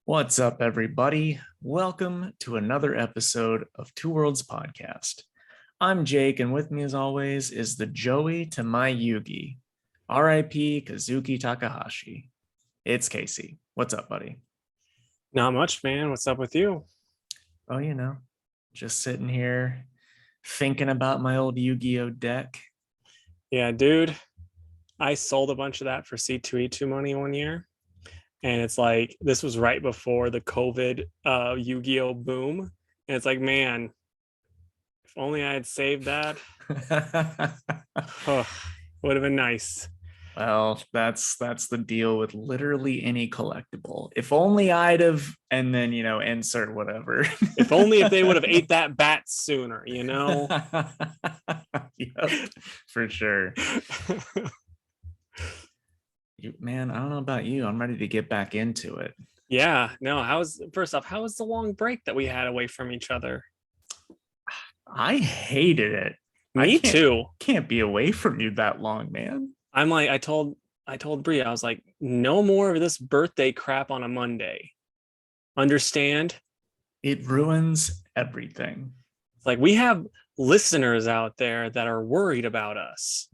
What's up, everybody? Welcome to another episode of Two Worlds Podcast. I'm Jake, and with me, as always, is the Joey to my Yugi, R.I.P. Kazuki Takahashi. It's Casey. What's up, buddy? Not much, man. What's up with you? Oh, just sitting here thinking about my old Yu-Gi-Oh deck. Yeah, dude. I sold a bunch of that for C2E2 money one year. And it's like this was right before the COVID Yu-Gi-Oh boom. And it's like, man, if only I had saved that, would have been nice. Well, that's the deal with literally any collectible. If only I'd have, and then insert whatever. If only if they would have ate that bat sooner, Yep, for sure. Man, I don't know about you. I'm ready to get back into it. Yeah, no, how was the long break that we had away from each other? I hated it. Me too. Can't be away from you that long, man. I'm like, I told Bria, I was like, no more of this birthday crap on a Monday. Understand? It ruins everything. It's like we have listeners out there that are worried about us.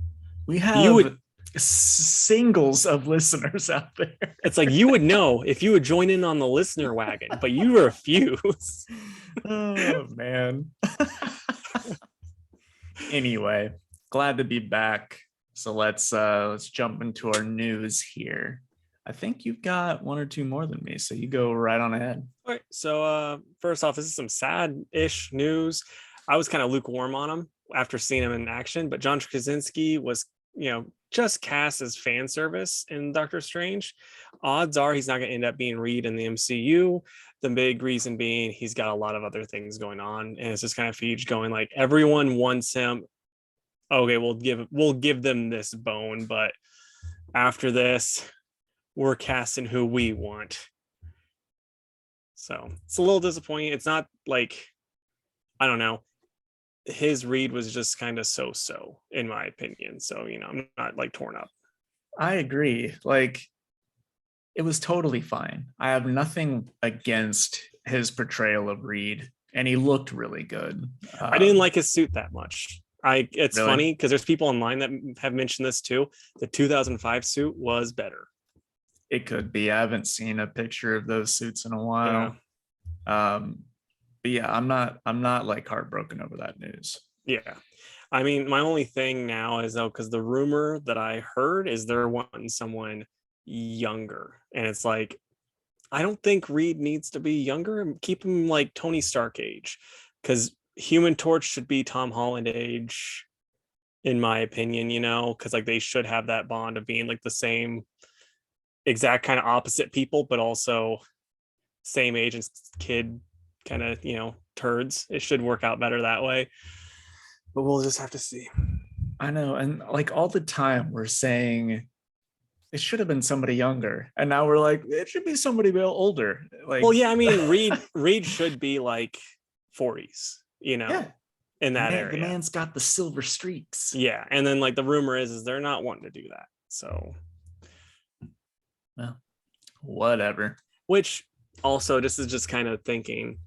We have singles of listeners out there. It's like you would know if you would join in on the listener wagon, but you refuse. Oh man. Anyway, glad to be back. So let's jump into our news here. I think you've got one or two more than me, so you go right on ahead. All right. So first off, this is some sad-ish news. I was kind of lukewarm on him after seeing him in action, but John Krasinski was, just cast as fan service in Doctor Strange. Odds are he's not going to end up being Reed in the MCU. The big reason being he's got a lot of other things going on, and it's just kind of Feige going like everyone wants him. Okay, we'll give them this bone, but after this, we're casting who we want. So it's a little disappointing. It's not like, I don't know. His Reed was just kind of so in my opinion. So, I'm not like torn up. I agree. Like, it was totally fine. I have nothing against his portrayal of Reed, and he looked really good. I didn't like his suit that much. It's Really? funny because there's people online that have mentioned this too. The 2005 suit was better. It could be. I haven't seen a picture of those suits in a while. Yeah. But yeah, I'm not like heartbroken over that news. Yeah. I mean, my only thing now is though, because the rumor that I heard is they're wanting someone younger. And it's like, I don't think Reed needs to be younger. Keep him like Tony Stark age. Because Human Torch should be Tom Holland age, in my opinion, because like they should have that bond of being like the same exact kind of opposite people, but also same age and kid kind of, turds. It should work out better that way. But we'll just have to see. I know. And like all the time we're saying it should have been somebody younger. And now we're like, it should be somebody older. Like, well, yeah, I mean, Reed should be like 40s. Yeah. In that area. The man's got the silver streaks. Yeah. And then like the rumor is they're not wanting to do that. So well, whatever. Which also, this is just kind of thinking,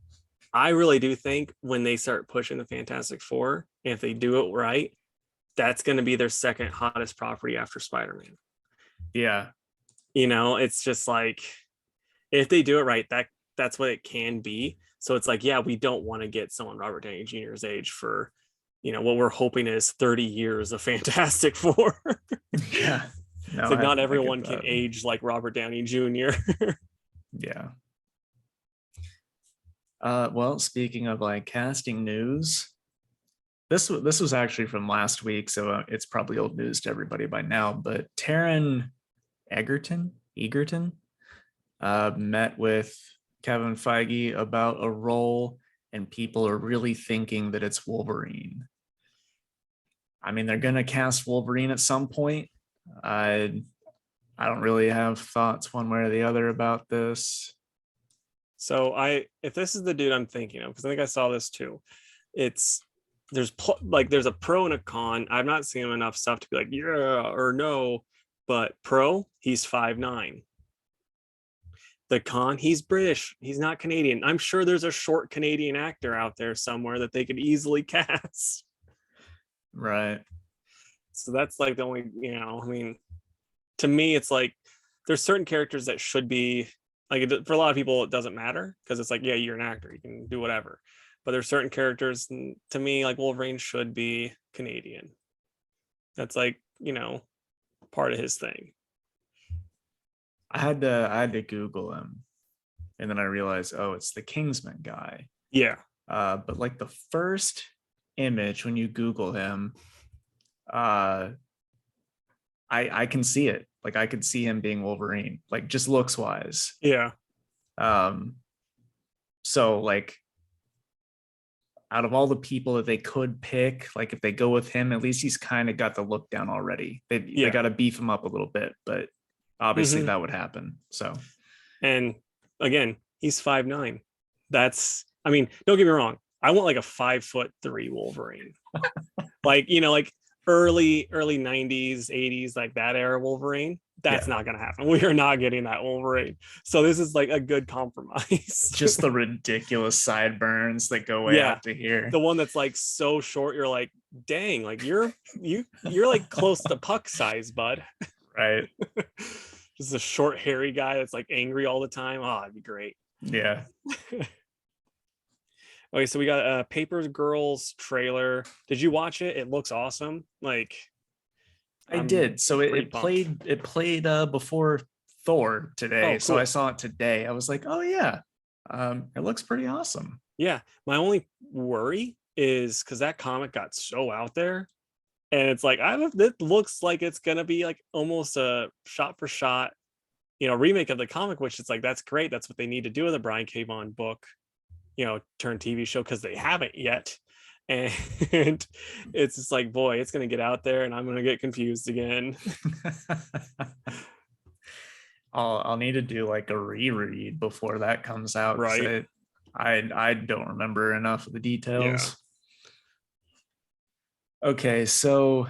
I really do think when they start pushing the Fantastic Four, and if they do it right, that's going to be their second hottest property after Spider-Man. Yeah. It's just like, if they do it right, that's what it can be. So it's like, yeah, we don't want to get someone Robert Downey Jr.'s age for, what we're hoping is 30 years of Fantastic Four. Yeah. No, it's like not everyone can age like Robert Downey Jr. Yeah. Well, speaking of like casting news, this was actually from last week, so it's probably old news to everybody by now. But Taron Egerton met with Kevin Feige about a role, and people are really thinking that it's Wolverine. I mean, they're gonna cast Wolverine at some point. I don't really have thoughts one way or the other about this. So if this is the dude I'm thinking of, because I think I saw this too, there's a pro and a con. I've not seen enough stuff to be like, yeah or no, but pro, he's 5'9". the con, he's British, he's not Canadian. I'm sure there's a short Canadian actor out there somewhere that they could easily cast. Right. So that's like the only, I mean, to me, it's like there's certain characters that should be like, for a lot of people, it doesn't matter because it's like, yeah, you're an actor, you can do whatever. But there's certain characters, to me, like Wolverine should be Canadian. That's like, part of his thing. I had to Google him, and then I realized, oh, it's the Kingsman guy. Yeah. But like the first image when you Google him, I can see it. Like I could see him being Wolverine, like just looks wise. Yeah. So like out of all the people that they could pick, like if they go with him, at least he's kind of got the look down already. They got to beef him up a little bit, but obviously that would happen. So, and again, he's 5'9". That's, I mean, don't get me wrong, I want like a 5'3" Wolverine. Like, like early 90s, 80s, like that era Wolverine. That's not going to happen. We are not getting that Wolverine. So this is like a good compromise. Just the ridiculous sideburns that go way out to here. The one that's like so short, you're like, dang, like you're like close to Puck size, bud. Right. Just a short, hairy guy that's like angry all the time. Oh, that'd be great. Yeah. Okay, so we got a Paper Girls trailer. Did you watch it? It looks awesome. Like, I did. So it played before Thor today. Oh, cool. So I saw it today. I was like, oh yeah, it looks pretty awesome. Yeah. My only worry is because that comic got so out there, and it's like it looks like it's gonna be like almost a shot for shot, remake of the comic, which is like that's great. That's what they need to do with a Brian K. Vaughan book, turn TV show, because they haven't yet. And it's just like, boy, it's going to get out there and I'm going to get confused again. I'll need to do like a reread before that comes out. Right. I don't remember enough of the details. Yeah. Okay. So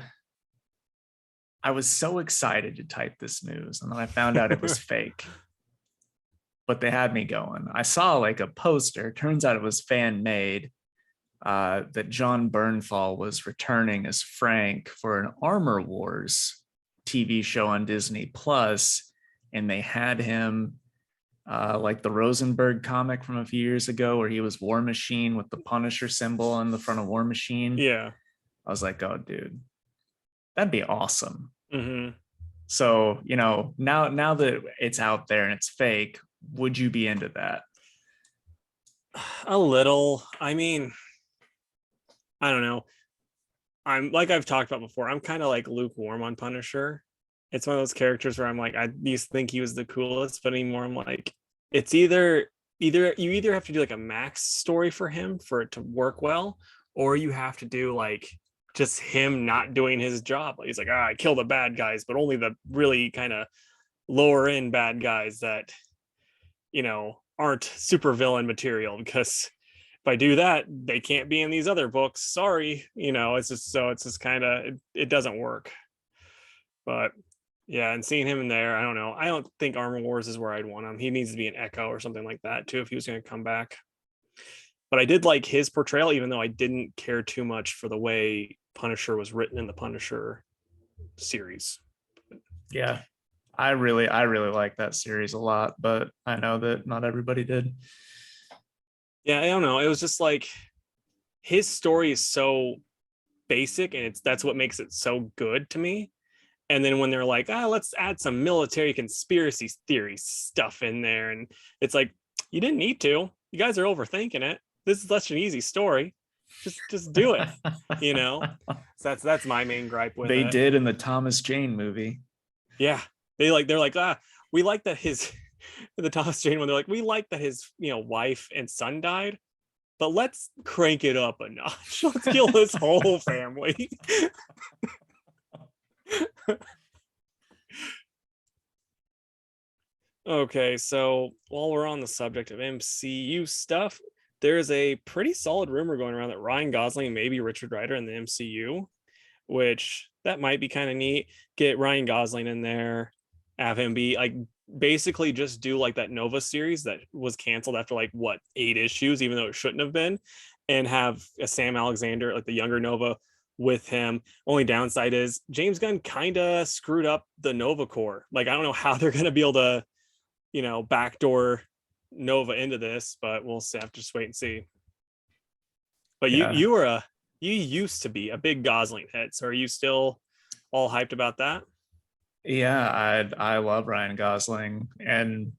I was so excited to type this news, and then I found out it was fake, but they had me going. I saw like a poster. Turns out it was fan made. That John Bernthal was returning as Frank for an Armor Wars TV show on Disney Plus, and they had him like the Rosenberg comic from a few years ago where he was War Machine with the Punisher symbol on the front of War Machine. Yeah. I was like, oh, dude, that'd be awesome. Mm-hmm. So, now that it's out there and it's fake, would you be into that? A little. I mean, I don't know. I'm like I've talked about before, I'm kind of like lukewarm on Punisher. It's one of those characters where I'm like, I used to think he was the coolest, but anymore I'm like, it's either you have to do like a Max story for him for it to work well, or you have to do like just him not doing his job. Like he's like, I kill the bad guys, but only the really kind of lower end bad guys that aren't super villain material, because if I do that, they can't be in these other books. Sorry, it's just kind of, it doesn't work. But yeah, and seeing him in there, I don't know. I don't think Armor Wars is where I'd want him. He needs to be an Echo or something like that too if he was going to come back. But I did like his portrayal, even though I didn't care too much for the way Punisher was written in the Punisher series. Yeah, I really like that series a lot, but I know that not everybody did. Yeah, I don't know. It was just like his story is so basic, and that's what makes it so good to me. And then when they're like, let's add some military conspiracy theory stuff in there, and it's like, you didn't need to. You guys are overthinking it. This is such an easy story. Just do it. So that's my main gripe with it. They did in the Thomas Jane movie. Yeah, they're like, we like that his. The Thomas Jane one, they're like, we like that his wife and son died, but let's crank it up a notch. Let's kill his whole family. Okay, so while we're on the subject of MCU stuff, there's a pretty solid rumor going around that Ryan Gosling may be Richard Rider in the MCU, which that might be kind of neat. Get Ryan Gosling in there, have him be like basically just do like that Nova series that was canceled after like what 8 issues, even though it shouldn't have been, and have a Sam Alexander, like the younger Nova, with him. Only downside is James Gunn kind of screwed up the Nova Corps. Like I don't know how they're going to be able to, backdoor Nova into this, but we'll have to just wait and see. But Yeah. you used to be a big Gosling head, so are you still all hyped about that? Yeah, I love Ryan Gosling, and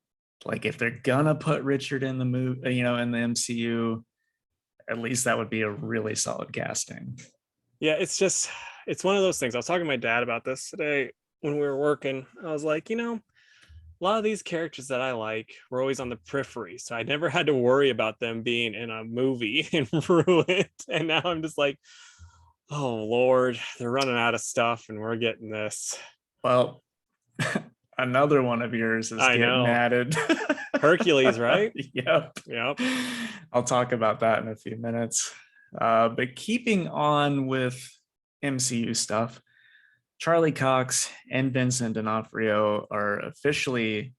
like if they're gonna put Richard in the movie, in the MCU, at least that would be a really solid casting. Yeah, it's one of those things. I was talking to my dad about this today when we were working. I was like, a lot of these characters that I like were always on the periphery, so I never had to worry about them being in a movie and ruined. And now I'm just like, oh Lord, they're running out of stuff, and we're getting this. Well, another one of yours is I getting know. added. Hercules, right? Yep. I'll talk about that in a few minutes. But keeping on with MCU stuff, Charlie Cox and Vincent D'Onofrio are officially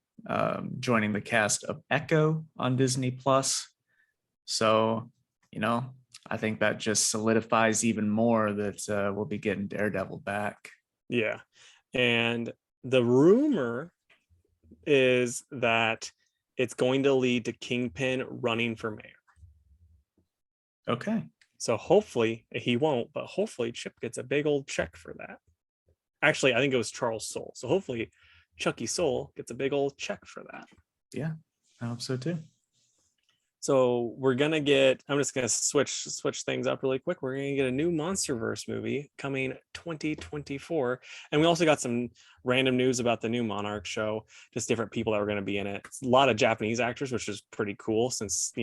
joining the cast of Echo on Disney Plus. So, I think that just solidifies even more that we'll be getting Daredevil back. Yeah. And the rumor is that it's going to lead to Kingpin running for mayor. Okay. So hopefully he won't, but hopefully Chip gets a big old check for that. Actually, I think it was Charles Soule. So hopefully Chucky Soule gets a big old check for that. Yeah, I hope so too. So we're gonna get. I'm just gonna switch things up really quick. We're gonna get a new MonsterVerse movie coming 2024, and we also got some random news about the new Monarch show. Just different people that were gonna be in it. It's a lot of Japanese actors, which is pretty cool since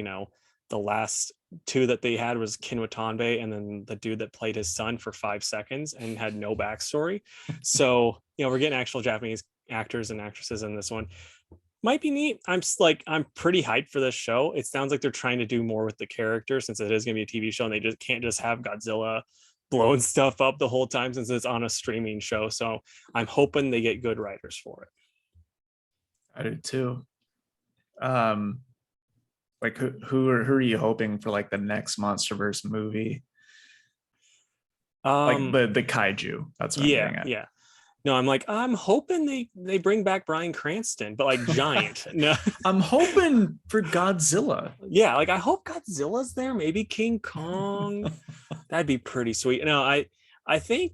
the last two that they had was Ken Watanabe and then the dude that played his son for 5 seconds and had no backstory. So we're getting actual Japanese actors and actresses in this one. Might be neat. I'm pretty hyped for this show. It sounds like they're trying to do more with the character since it is going to be a TV show and they just can't just have Godzilla blowing stuff up the whole time since it's on a streaming show. So I'm hoping they get good writers for it. I do too. Like who are you hoping for like the next MonsterVerse movie? Like the kaiju. That's what I'm getting at. Yeah. No, I'm hoping they bring back Bryan Cranston, but like giant. No, I'm hoping for Godzilla. Yeah, like I hope Godzilla's there. Maybe King Kong. That'd be pretty sweet. No, I think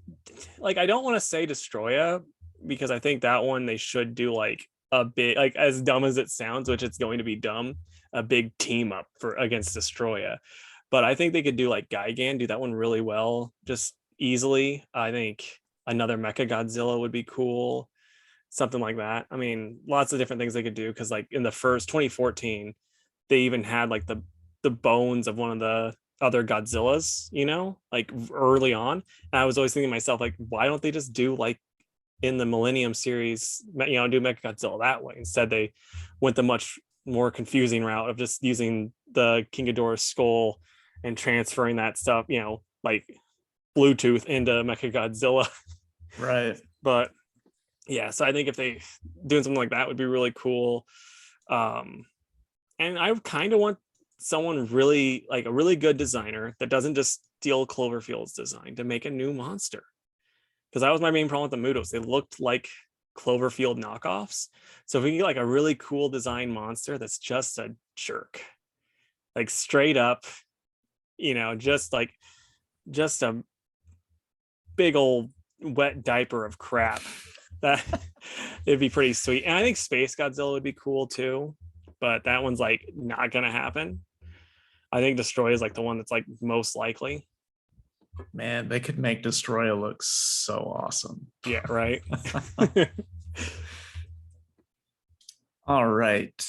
like I don't want to say Destroya because I think that one they should do like a big, like as dumb as it sounds, which it's going to be dumb, a big team up against Destroya. But I think they could do like Gigan, do that one really well, just easily. I think another Mecha Godzilla would be cool, something like that. I mean, lots of different things they could do because like in the first 2014, they even had like the bones of one of the other Godzillas, like early on. And I was always thinking to myself, like, why don't they just do like in the Millennium series, do Mecha Godzilla that way? Instead, they went the much more confusing route of just using the King Ghidorah's skull and transferring that stuff, like Bluetooth into Mecha Godzilla. Right. But yeah, so I think if they doing something like that would be really cool. And I kind of want someone really like a really good designer that doesn't just steal Cloverfield's design to make a new monster. Because that was my main problem with the Mutos. They looked like Cloverfield knockoffs. So if we get like a really cool design monster that's just a jerk, like straight up, just a big old wet diaper of crap, that it'd be pretty sweet. And I think Space Godzilla would be cool too, but that one's like not gonna happen. I think Destroy is like the one that's like most likely. Man, they could make Destroya look so awesome. Yeah, right. All right.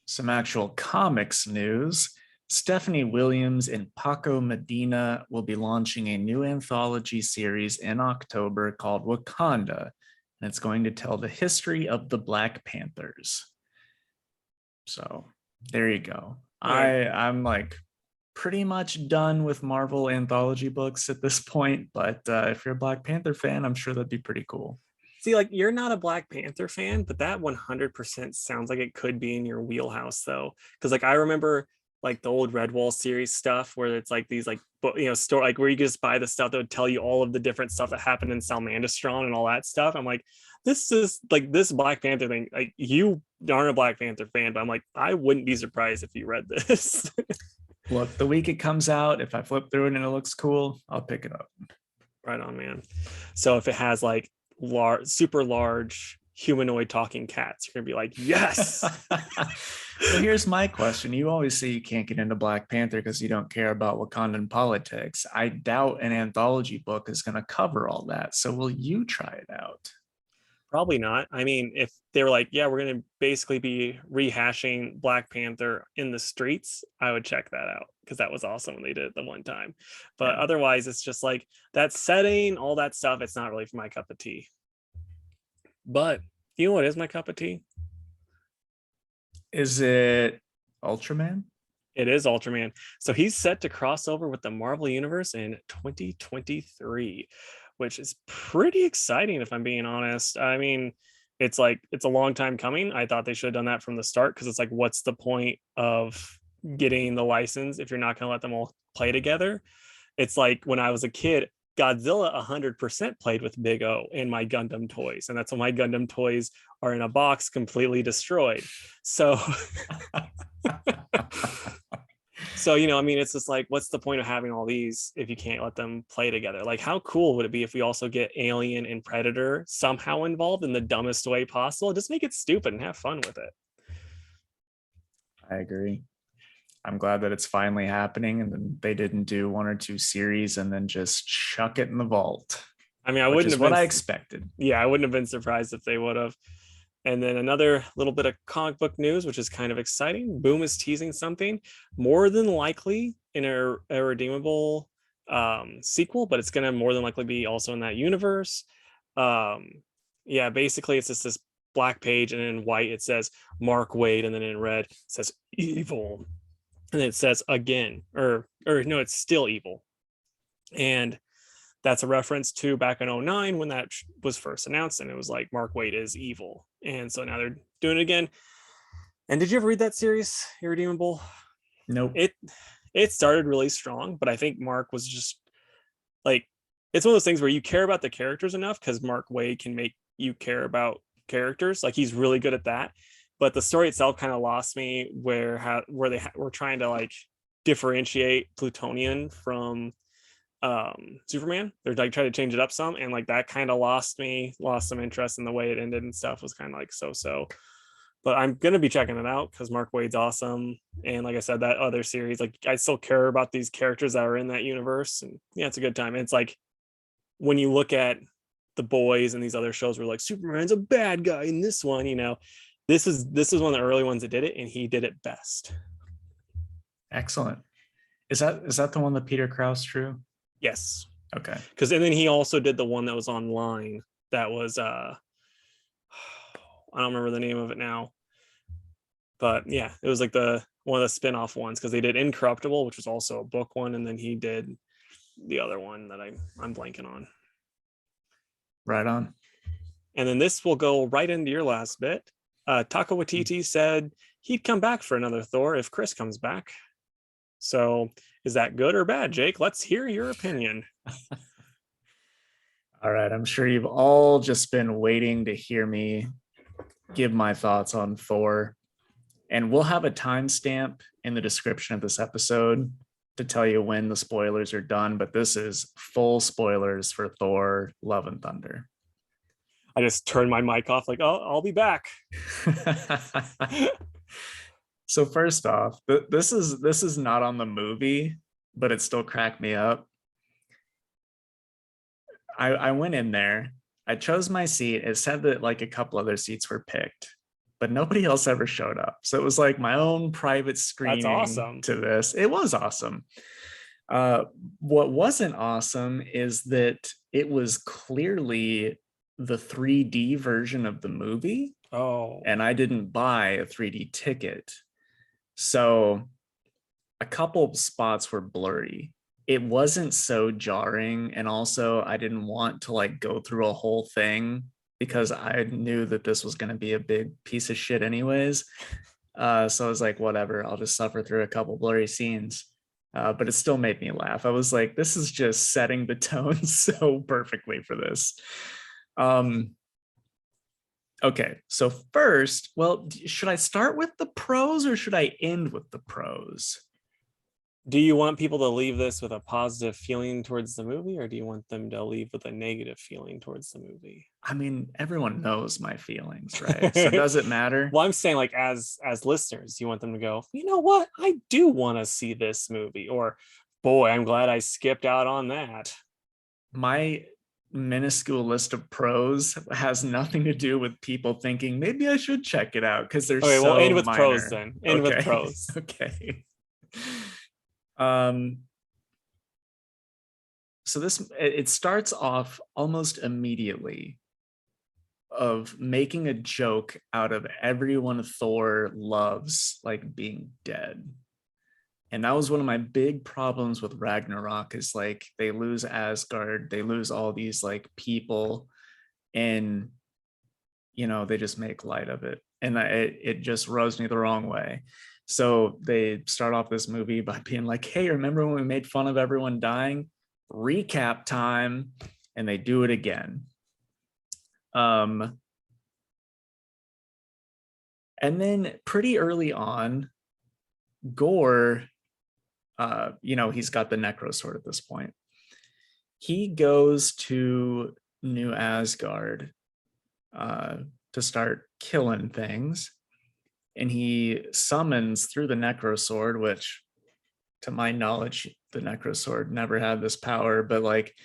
Some actual comics news. Stephanie Williams and Paco Medina will be launching a new anthology series in October called Wakanda, and it's going to tell the history of the Black Panthers. So there you go. Right. I'm like pretty much done with Marvel anthology books at this point, but if you're a Black Panther fan, I'm sure that'd be pretty cool. See, like you're not a Black Panther fan, but that 100% sounds like it could be in your wheelhouse though. Because like I remember like the old Redwall series stuff where it's like these like store like where you just buy the stuff that would tell you all of the different stuff that happened in Salmandastron and all that stuff. I'm like, this is like this Black Panther thing. Like you aren't a Black Panther fan, but I'm like, I wouldn't be surprised if you read this. Look, the week it comes out, if I flip through it and it looks cool, I'll pick it up. Right on, man. So if it has like super large humanoid talking cats, you're gonna be like, yes. So here's my question. You always say you can't get into Black Panther because you don't care about Wakandan politics. I doubt an anthology book is going to cover all that. So will you try it out? Probably not. I mean, if they were like, yeah, we're going to basically be rehashing Black Panther in the streets, I would check that out because that was awesome when they did it the one time. But Yeah. otherwise, it's just like that setting, all that stuff. It's not really for my cup of tea. But you know what is my cup of tea? Is it Ultraman? It is Ultraman. So he's set to cross over with the Marvel Universe in 2023, which is pretty exciting if I'm being honest. I mean, it's like it's a long time coming. I thought they should have done that from the start because it's like, what's the point of getting the license if you're not going to let them all play together? It's like when I was a kid, Godzilla 100% played with Big O in my Gundam toys, and that's why my Gundam toys are in a box completely destroyed. So so I mean, it's just like, what's the point of having all these if you can't let them play together? Like, how cool would it be if we also get Alien and Predator somehow involved in the dumbest way possible? Just make it stupid and have fun with it. I agree. I'm glad that it's finally happening and then they didn't do 1 or 2 series and then just chuck it in the vault. I mean, I which wouldn't is have what been, I expected. yeah, I wouldn't have been surprised if they would have. And then another little bit of comic book news, which is kind of exciting. Boom is teasing something more than likely in a redeemable sequel, but it's going to more than likely be also in that universe. Yeah, basically it's just this black page, and in white it says Mark Waid, and then in red it says evil, and it says again, or no, it's still evil. And that's a reference to back in 2009 when that was first announced, and it was like Mark Waid is evil, and so now they're doing it again. And did you ever read that series, Irredeemable? Nope. It started really strong, but I think Mark was just like, it's one of those things where you care about the characters enough because Mark Waid can make you care about characters. Like he's really good at that. But the story itself kind of lost me where they were trying to like differentiate Plutonian from Superman. They're like trying to change it up some, and like that kind of lost some interest in the way it ended and stuff. Was kind of like so. But I'm gonna be checking it out because Mark Waid's awesome, and like I said, that other series, like I still care about these characters that are in that universe, and yeah, it's a good time. And it's like when you look at The Boys and these other shows where like Superman's a bad guy in this one, this is one of the early ones that did it, and he did it best. Excellent. Is that the one that Peter Krause drew? Yes. Okay. Because and then he also did the one that was online that was I don't remember the name of it now, but yeah, it was like the one of the spin-off ones because they did Incorruptible, which was also a book one, and then he did the other one that I'm blanking on. Right on. And then this will go right into your last bit. Taika Waititi said he'd come back for another Thor if Chris comes back. So is that good or bad, Jake? Let's hear your opinion. All right. I'm sure you've all just been waiting to hear me give my thoughts on Thor. And we'll have a timestamp in the description of this episode to tell you when the spoilers are done. But this is full spoilers for Thor, Love and Thunder. I just turned my mic off like, oh, I'll be back. So first off, this is not on the movie, but it still cracked me up. I went in there, I chose my seat. It said that like a couple other seats were picked, but nobody else ever showed up. So it was like my own private screening. That's awesome. To this. It was awesome. What wasn't awesome is that it was clearly the 3D version of the movie. Oh. And I didn't buy a 3D ticket. So a couple spots were blurry. It wasn't so jarring. And also I didn't want to like go through a whole thing because I knew that this was going to be a big piece of shit anyways. So I was like, whatever, I'll just suffer through a couple blurry scenes. But it still made me laugh. I was like, this is just setting the tone so perfectly for this. Okay, so first, well, should I start with the pros or should I end with the pros? Do you want people to leave this with a positive feeling towards the movie, or do you want them to leave with a negative feeling towards the movie? I mean, everyone knows my feelings, right? So does it matter? Well, I'm saying, like, as listeners, you want them to go, you know what? I do want to see this movie, or boy, I'm glad I skipped out on that. My minuscule list of pros has nothing to do with people thinking maybe I should check it out because they're Okay, so well, end with minor. pros then. End Okay. with pros. Okay. So it starts off almost immediately of making a joke out of everyone Thor loves like being dead. And that was one of my big problems with Ragnarok is like they lose Asgard, they lose all these like people, and you know, they just make light of it. And it just rubs me the wrong way. So they start off this movie by being like, hey, remember when we made fun of everyone dying? Recap time. And they do it again. And then pretty early on, Gore, you know, he's got the Necro Sword at this point. He goes to New Asgard to start killing things. And he summons through the Necro Sword, which to my knowledge, the Necro Sword never had this power, but like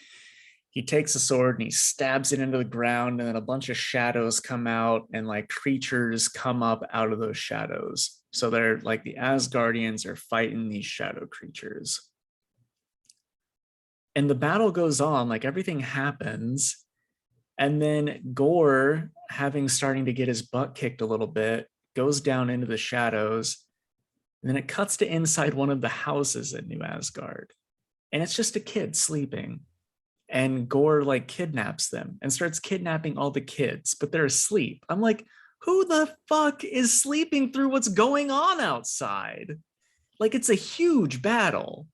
he takes a sword and he stabs it into the ground, and then a bunch of shadows come out and like creatures come up out of those shadows. So they're like the Asgardians are fighting these shadow creatures. And the battle goes on, like everything happens. And then Gore, starting to get his butt kicked a little bit, goes down into the shadows. And then it cuts to inside one of the houses at New Asgard. And it's just a kid sleeping. And Gore like kidnaps them and starts kidnapping all the kids, but they're asleep. I'm like, who the fuck is sleeping through what's going on outside? Like, it's a huge battle.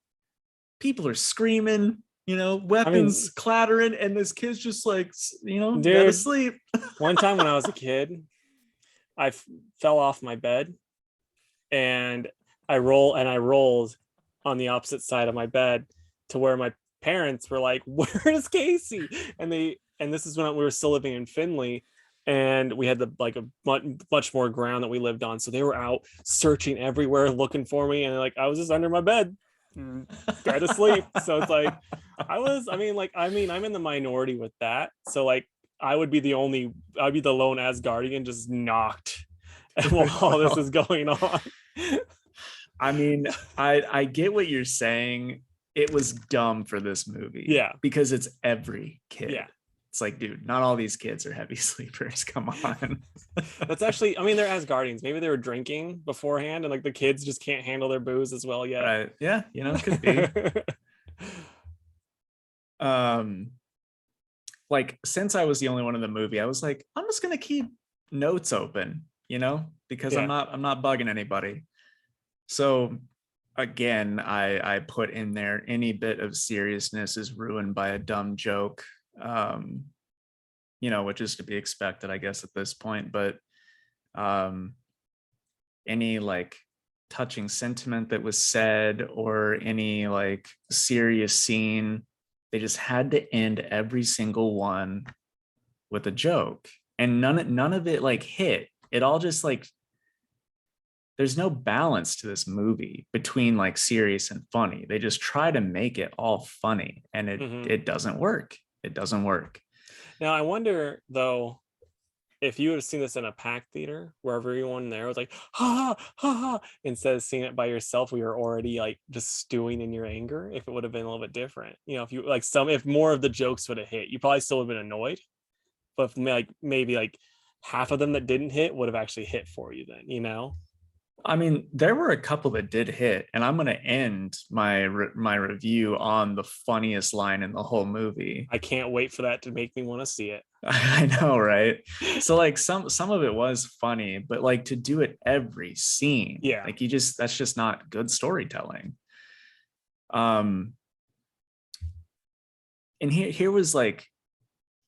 People are screaming, you know, weapons clattering, and this kid's just like, you know, dead asleep. One time when I was a kid, I fell off my bed and I rolled on the opposite side of my bed to where my parents were like, where is Casey? And this is when we were still living in Findlay, and we had a much more ground that we lived on. So they were out searching everywhere looking for me, and like I was just under my bed, dead asleep. So it's like I'm in the minority with that. So like I'd be the lone Asgardian just knocked while all this is going on. I mean, I get what you're saying. It was dumb for this movie. Yeah. Because it's every kid. Yeah. It's like, dude, not all these kids are heavy sleepers. Come on. That's actually, I mean, they're Asgardians. Maybe they were drinking beforehand and like the kids just can't handle their booze as well yet. Right. Yeah, you know, it could be. Like, since I was the only one in the movie, I was like, I'm just gonna keep notes open, you know, because I'm not bugging anybody. So again, I put in there any bit of seriousness is ruined by a dumb joke, you know, which is to be expected, I guess, at this point. But any like touching sentiment that was said or any like serious scene, they just had to end every single one with a joke, and none of it like hit. It all just like, there's no balance to this movie between like serious and funny. They just try to make it all funny, and it doesn't work. It doesn't work. Now I wonder though, if you would have seen this in a packed theater where everyone there was like ha ha ha ha, instead of seeing it by yourself, we were already like just stewing in your anger, if it would have been a little bit different. You know, if you like if more of the jokes would have hit, you probably still would have been annoyed. But if maybe like half of them that didn't hit would have actually hit for you then, you know? I mean, there were a couple that did hit, and I'm going to end my review on the funniest line in the whole movie. I can't wait for that to make me want to see it. I know, right? So like some of it was funny, but like to do it every scene, Yeah. like that's just not good storytelling. Um, and here was like,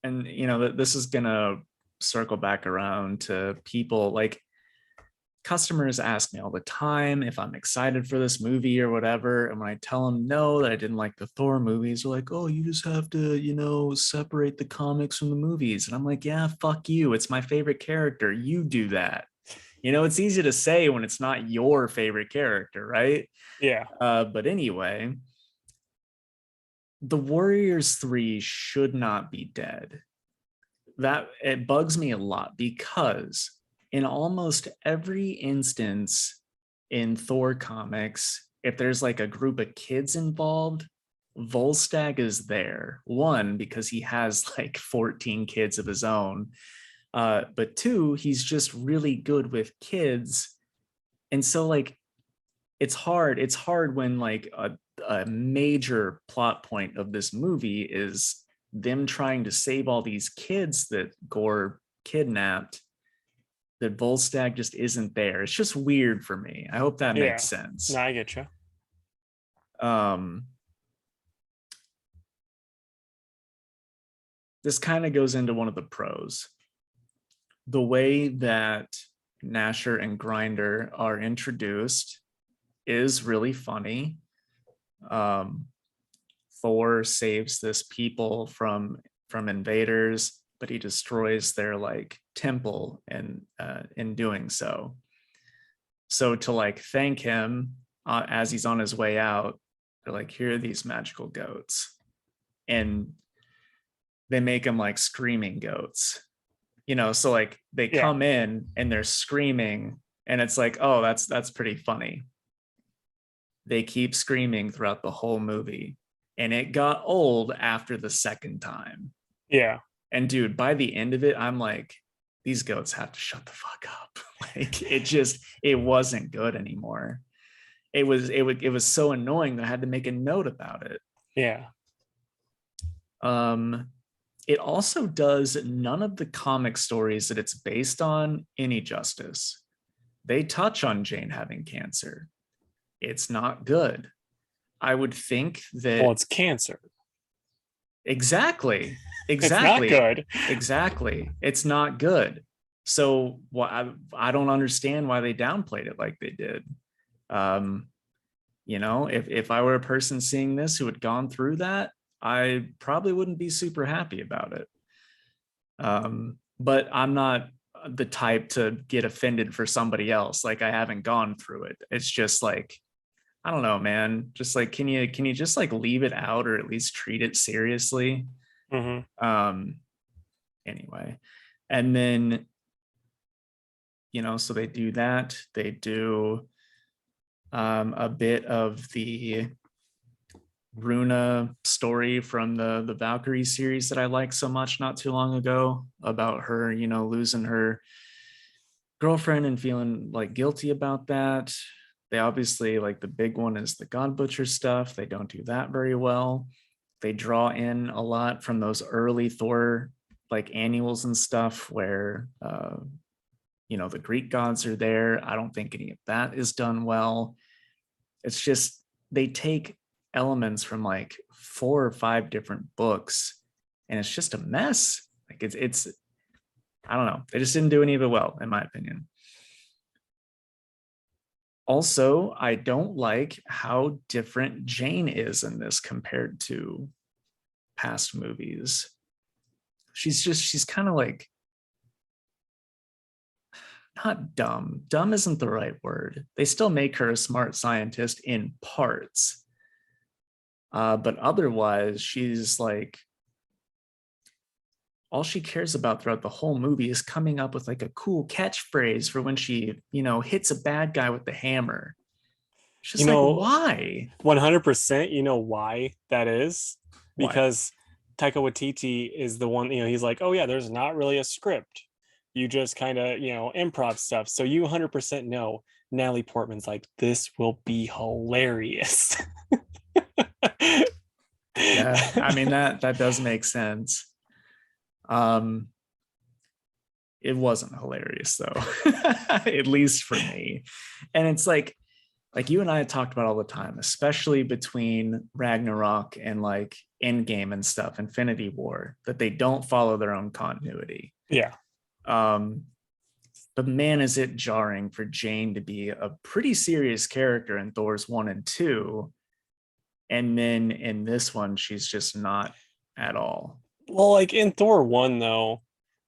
and you know, this is gonna circle back around to people like customers ask me all the time if I'm excited for this movie or whatever. And when I tell them no, that I didn't like the Thor movies, they're like, oh, you just have to, you know, separate the comics from the movies. And I'm like, yeah, fuck you. It's my favorite character. You do that. You know, it's easy to say when it's not your favorite character, right? Yeah. But anyway, the Warriors 3 should not be dead. That it bugs me a lot because in almost every instance in Thor comics, if there's like a group of kids involved, Volstagg is there. One, because he has like 14 kids of his own. But two, he's just really good with kids. And so like it's hard when like a major plot point of this movie is them trying to save all these kids that Gore kidnapped, that Volstagg just isn't there. It's just weird for me. I hope that Yeah. makes sense. No, I get you. Um, this kind of goes into one of the pros. The way that Nasher and Grinder are introduced is really funny. Um, Thor saves this people from invaders, but he destroys their like temple and in doing so. So to like thank him as he's on his way out, they're like, here are these magical goats, and they make them like screaming goats. You know, so like they Yeah. come in and they're screaming, and it's like, oh, that's pretty funny. They keep screaming throughout the whole movie, and it got old after the second time. Yeah. And dude, by the end of it, I'm like, these goats have to shut the fuck up. Like it wasn't good anymore. It was so annoying that I had to make a note about it. Yeah. It also does none of the comic stories that it's based on any justice. They touch on Jane having cancer. It's not good. I would think that Well, it's cancer. exactly. It's not good. Exactly. It's not good. So I don't understand why they downplayed it like they did. You know, if I were a person seeing this who had gone through that, I probably wouldn't be super happy about it. But I'm not the type to get offended for somebody else. Like I haven't gone through it. It's just like, I don't know, man. Just like, can you just like leave it out or at least treat it seriously? Mm-hmm. Anyway, and then, you know, so they do that. They do a bit of the Runa story from the Valkyrie series that I liked so much not too long ago, about her, you know, losing her girlfriend and feeling like guilty about that. They obviously, like, the big one is the God Butcher stuff. They don't do that very well. They draw in a lot from those early Thor like annuals and stuff where you know, the Greek gods are there. I don't think any of that is done well. It's just they take elements from like 4 or 5 different books, and it's just a mess. Like it's I don't know. They just didn't do any of it well, in my opinion. Also, I don't like how different Jane is in this compared to past movies. She's kind of like, not dumb. Dumb isn't the right word. They still make her a smart scientist in parts. But otherwise, she's like, all she cares about throughout the whole movie is coming up with like a cool catchphrase for when she, you know, hits a bad guy with the hammer. It's just You like, know, why? 100%. You know why that is? Why? Because Taika Waititi is the one. You know, he's like, oh yeah, there's not really a script. You just kind of, you know, improv stuff. So you 100% know Natalie Portman's like, this will be hilarious. Yeah, I mean that does make sense. Um, it wasn't hilarious though, at least for me. And it's like you and I had talked about all the time, especially between Ragnarok and like Endgame and stuff, Infinity War, that they don't follow their own continuity. Yeah. Um, but man, is it jarring for Jane to be a pretty serious character in Thor's 1 and 2. And then in this one, she's just not at all. Well, like in Thor 1, though,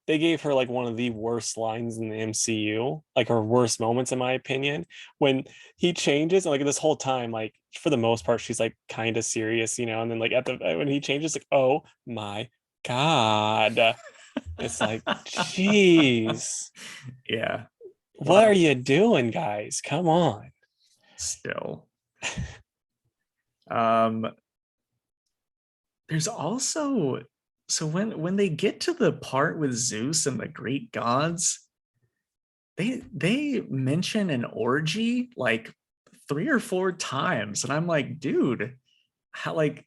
they gave her like one of the worst lines in the MCU, like her worst moments, in my opinion, when he changes. And like this whole time, like for the most part, she's like kind of serious, and then like at the when he changes, like, oh my God. It's like, geez, Yeah. what are Well, you doing, guys? Come on. still. Um, there's also so when they get to the part with Zeus and the Greek gods, they mention an orgy like 3 or 4 times, and I'm like, dude, how, like,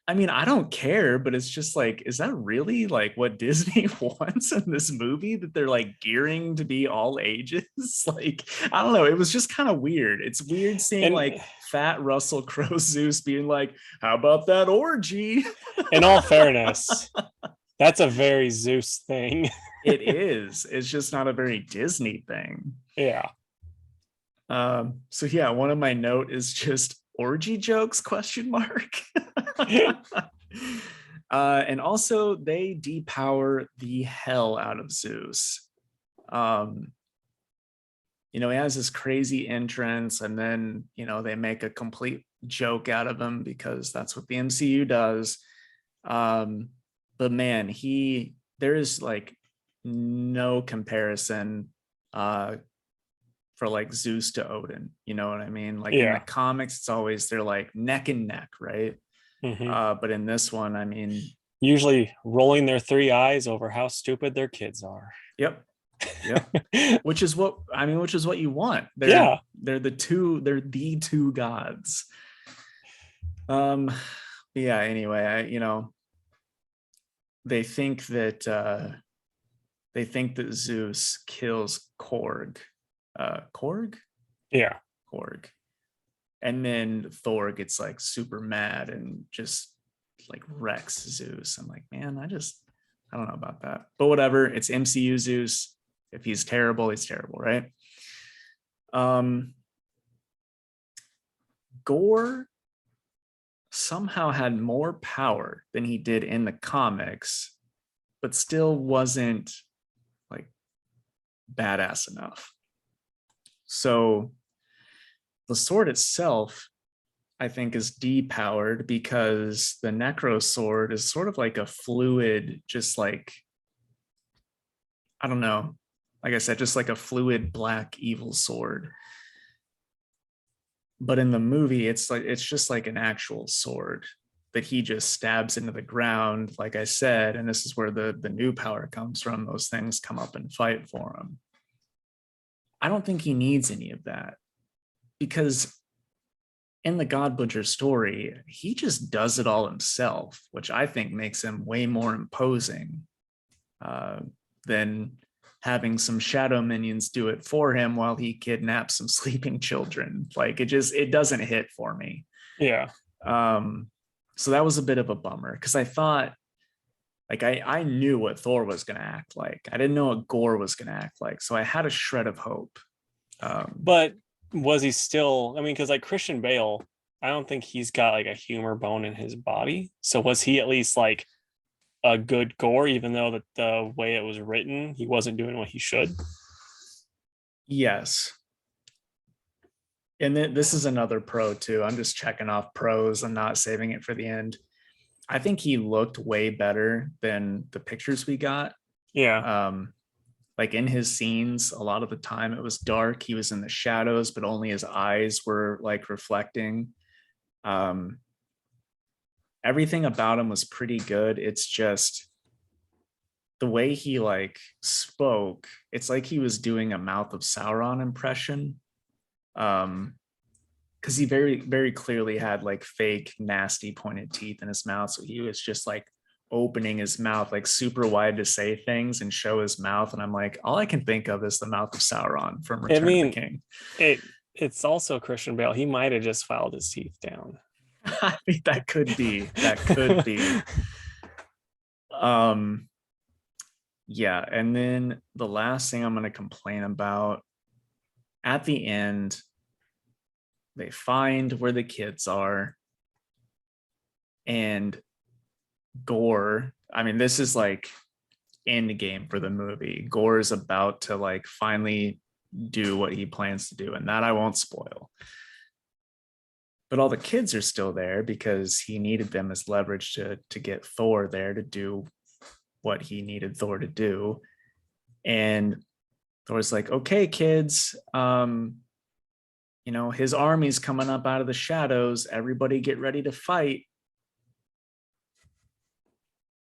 I mean, I don't care, but it's just like, is that really like what Disney wants in this movie, that they're like gearing to be all ages? Like, I don't know. It was just kind of weird. It's weird seeing And like fat Russell Crowe Zeus being like, how about that orgy? in all fairness, that's a very Zeus thing. It is. It's just not a very Disney thing. Yeah. So yeah, one of my note is just orgy jokes question mark. And also they depower the hell out of Zeus. He has this crazy entrance, and then they make a complete joke out of him because that's what the MCU does. But man, there is like no comparison for like Zeus to Odin. You know what I mean? Like in the Yeah. comics, it's always they're like neck and neck, right? But in this one, I mean, Usually rolling their 3 eyes over how stupid their kids are. yep. Which is what you want. Yeah. They're the two gods. Yeah, anyway, they think that Zeus kills Korg. Korg? Yeah. Korg. And then Thor gets like super mad and just like wrecks Zeus. I'm like, man, I don't know about that. But whatever, it's MCU Zeus. If he's terrible, he's terrible, right? Gore somehow had more power than he did in the comics, but still wasn't like badass enough. So the sword itself, I think, is depowered because the Necro sword is sort of like a fluid, just like, I don't know, like I said, just like a fluid black evil sword. But in the movie, it's just like an actual sword that he just stabs into the ground, like I said, and this is where the new power comes from. Those things come up and fight for him. I don't think he needs any of that, because in the God Butcher story, he just does it all himself, which I think makes him way more imposing than having some shadow minions do it for him while he kidnaps some sleeping children. Like it doesn't hit for me. Yeah. So that was a bit of a bummer, because I thought, like, I knew what Thor was going to act like. I didn't know what Gore was going to act like. So I had a shred of hope. But was he still, I mean, because like Christian Bale, I don't think he's got like a humor bone in his body. So was he at least like a good Gore, even though that the way it was written, he wasn't doing what he should? Yes. And then this is another pro too. I'm just checking off pros. I'm not saving it for the end. I think he looked way better than the pictures we got. Yeah. Like in his scenes, a lot of the time it was dark. He was in the shadows, but only his eyes were like reflecting. Everything about him was pretty good. It's just the way he like spoke. It's like he was doing a Mouth of Sauron impression. Because he very, very clearly had like fake, nasty, pointed teeth in his mouth. So he was just like opening his mouth like super wide to say things and show his mouth, and I'm like, all I can think of is the mouth of Sauron from I Return of the mean, King. it's also Christian Bale. He might have just filed his teeth down. I mean, that could be. That could be. Yeah, and then the last thing I'm going to complain about, at the end, they find where the kids are, and Gore, I mean, this is like end game for the movie. Gore is about to like finally do what he plans to do, and that I won't spoil. But all the kids are still there because he needed them as leverage to get Thor there to do what he needed Thor to do. And Thor's like, okay, kids, his army's coming up out of the shadows. Everybody get ready to fight.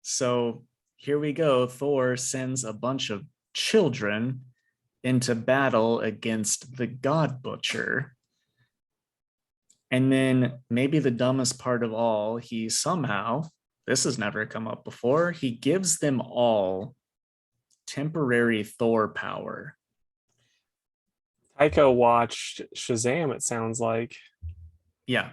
So here we go. Thor sends a bunch of children into battle against the God Butcher. And then maybe the dumbest part of all, he somehow, this has never come up before, he gives them all temporary Thor power. Taika watched Shazam, it sounds like. Yeah.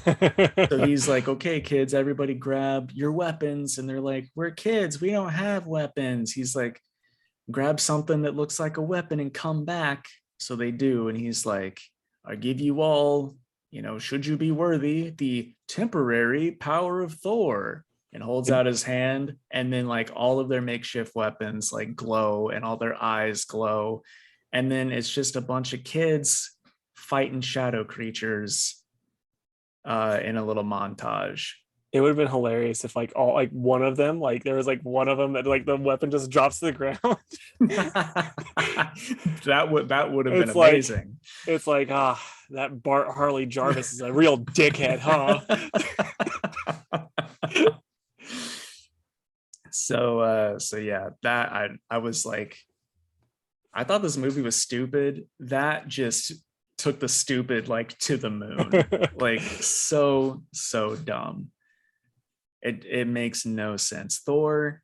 So he's like, okay, kids, everybody grab your weapons. And they're like, we're kids, we don't have weapons. He's like, grab something that looks like a weapon and come back. So they do. And he's like, I give you all, should you be worthy, the temporary power of Thor, and holds out his hand. And then like all of their makeshift weapons like glow and all their eyes glow. And then it's just a bunch of kids fighting shadow creatures in a little montage. It would have been hilarious if like all like one of them, like there was like one of them that like the weapon just drops to the ground. that would have been It's amazing. It's like, that Bart Harley Jarvis is a real dickhead, huh? So yeah, that I was like, I thought this movie was stupid. That just took the stupid like to the moon. Like so dumb. It makes no sense. Thor,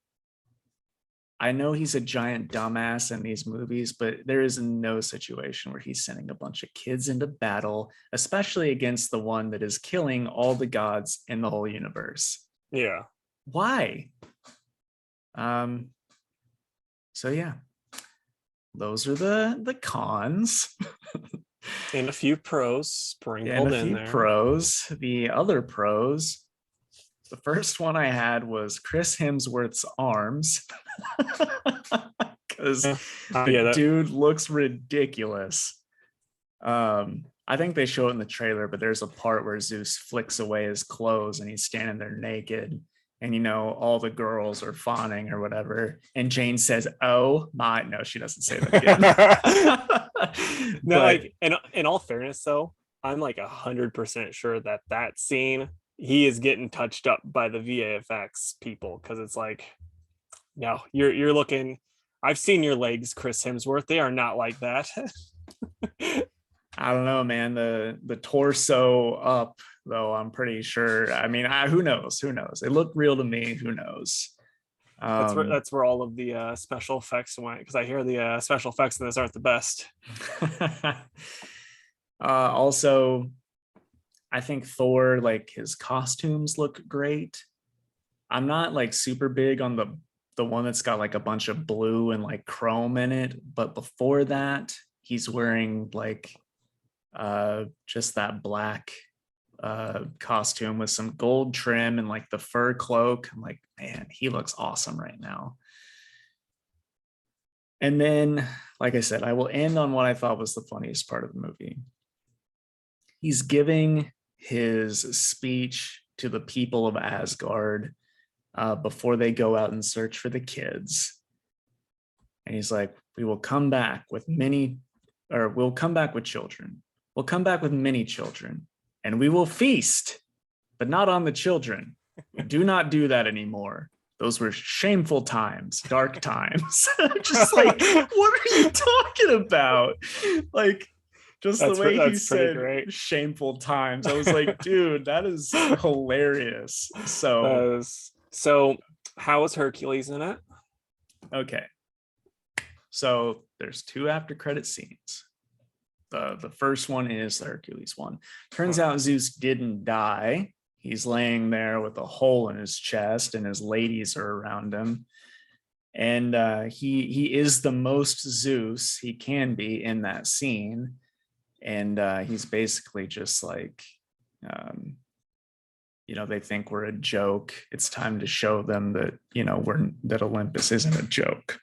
I know he's a giant dumbass in these movies, but there is no situation where he's sending a bunch of kids into battle, especially against the one that is killing all the gods in the whole universe. Yeah. Why? So yeah, those are the cons. And a few pros sprinkled in there. Pros. The other pros, the first one I had was Chris Hemsworth's arms. Because dude looks ridiculous. I think they show it in the trailer, but there's a part where Zeus flicks away his clothes and he's standing there naked. And all the girls are fawning or whatever. And Jane says, "Oh my," no, she doesn't say that again. No, like in all fairness, though, I'm like 100% sure that scene he is getting touched up by the VFX people, because it's like, no, you're looking. I've seen your legs, Chris Hemsworth. They are not like that. I don't know, man. The torso up, though, I'm pretty sure. I mean, who knows? Who knows? It looked real to me. Who knows? That's where all of the special effects went, because I hear the special effects in this aren't the best. Also, I think Thor, like his costumes look great. I'm not like super big on the one that's got like a bunch of blue and like chrome in it, but before that, he's wearing like just that black costume with some gold trim and like the fur cloak. I'm like, man, he looks awesome right now. And then, like I said, I will end on what I thought was the funniest part of the movie. He's giving his speech to the people of Asgard before they go out and search for the kids. And he's like, we'll come back with children. We'll come back with many children, and we will feast, but not on the children. Do not do that anymore. Those were shameful times, dark times. Just like, what are you talking about? Like, just the way he said great. Shameful times. I was like, dude, that is hilarious. So How was Hercules in it? Okay. So there's 2 after credit scenes. The first one is the Hercules one. Turns out Zeus didn't die. He's laying there with a hole in his chest, and his ladies are around him. And he is the most Zeus he can be in that scene. And he's basically just like, they think we're a joke. It's time to show them that, that Olympus isn't a joke.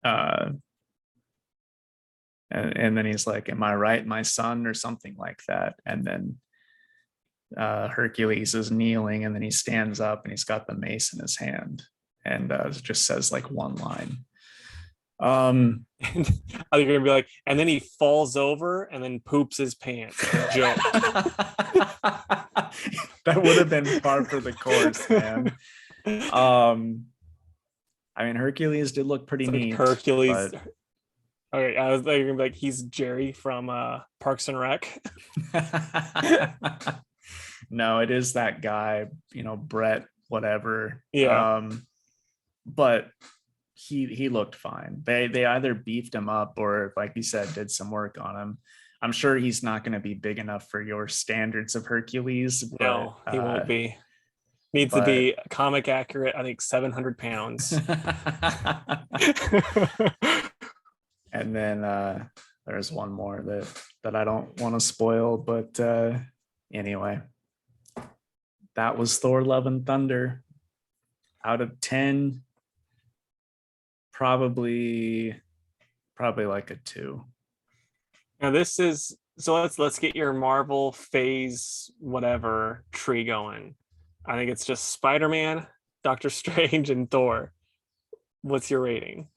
And then he's like, am I right, my son, or something like that. And then Hercules is kneeling, and then he stands up and he's got the mace in his hand, and it just says like one line. And I think you're gonna be like, and then he falls over and then poops his pants. Joke. That would have been par for the course, man. I mean, Hercules did look pretty neat. Hercules. But... Okay, I was like, you're gonna be like, he's Jerry from Parks and Rec. No, it is that guy, Brett, whatever. Yeah. But he looked fine. They either beefed him up or, like you said, did some work on him. I'm sure he's not going to be big enough for your standards of Hercules. But, no, he won't be. Needs to be comic accurate. I think 700 pounds. And then there's one more that I don't want to spoil, but anyway, that was Thor: Love and Thunder. Out of 10, probably like a 2. Now this is, so let's get your Marvel phase whatever tree going. I think it's just Spider-Man, Doctor Strange, and Thor. What's your rating?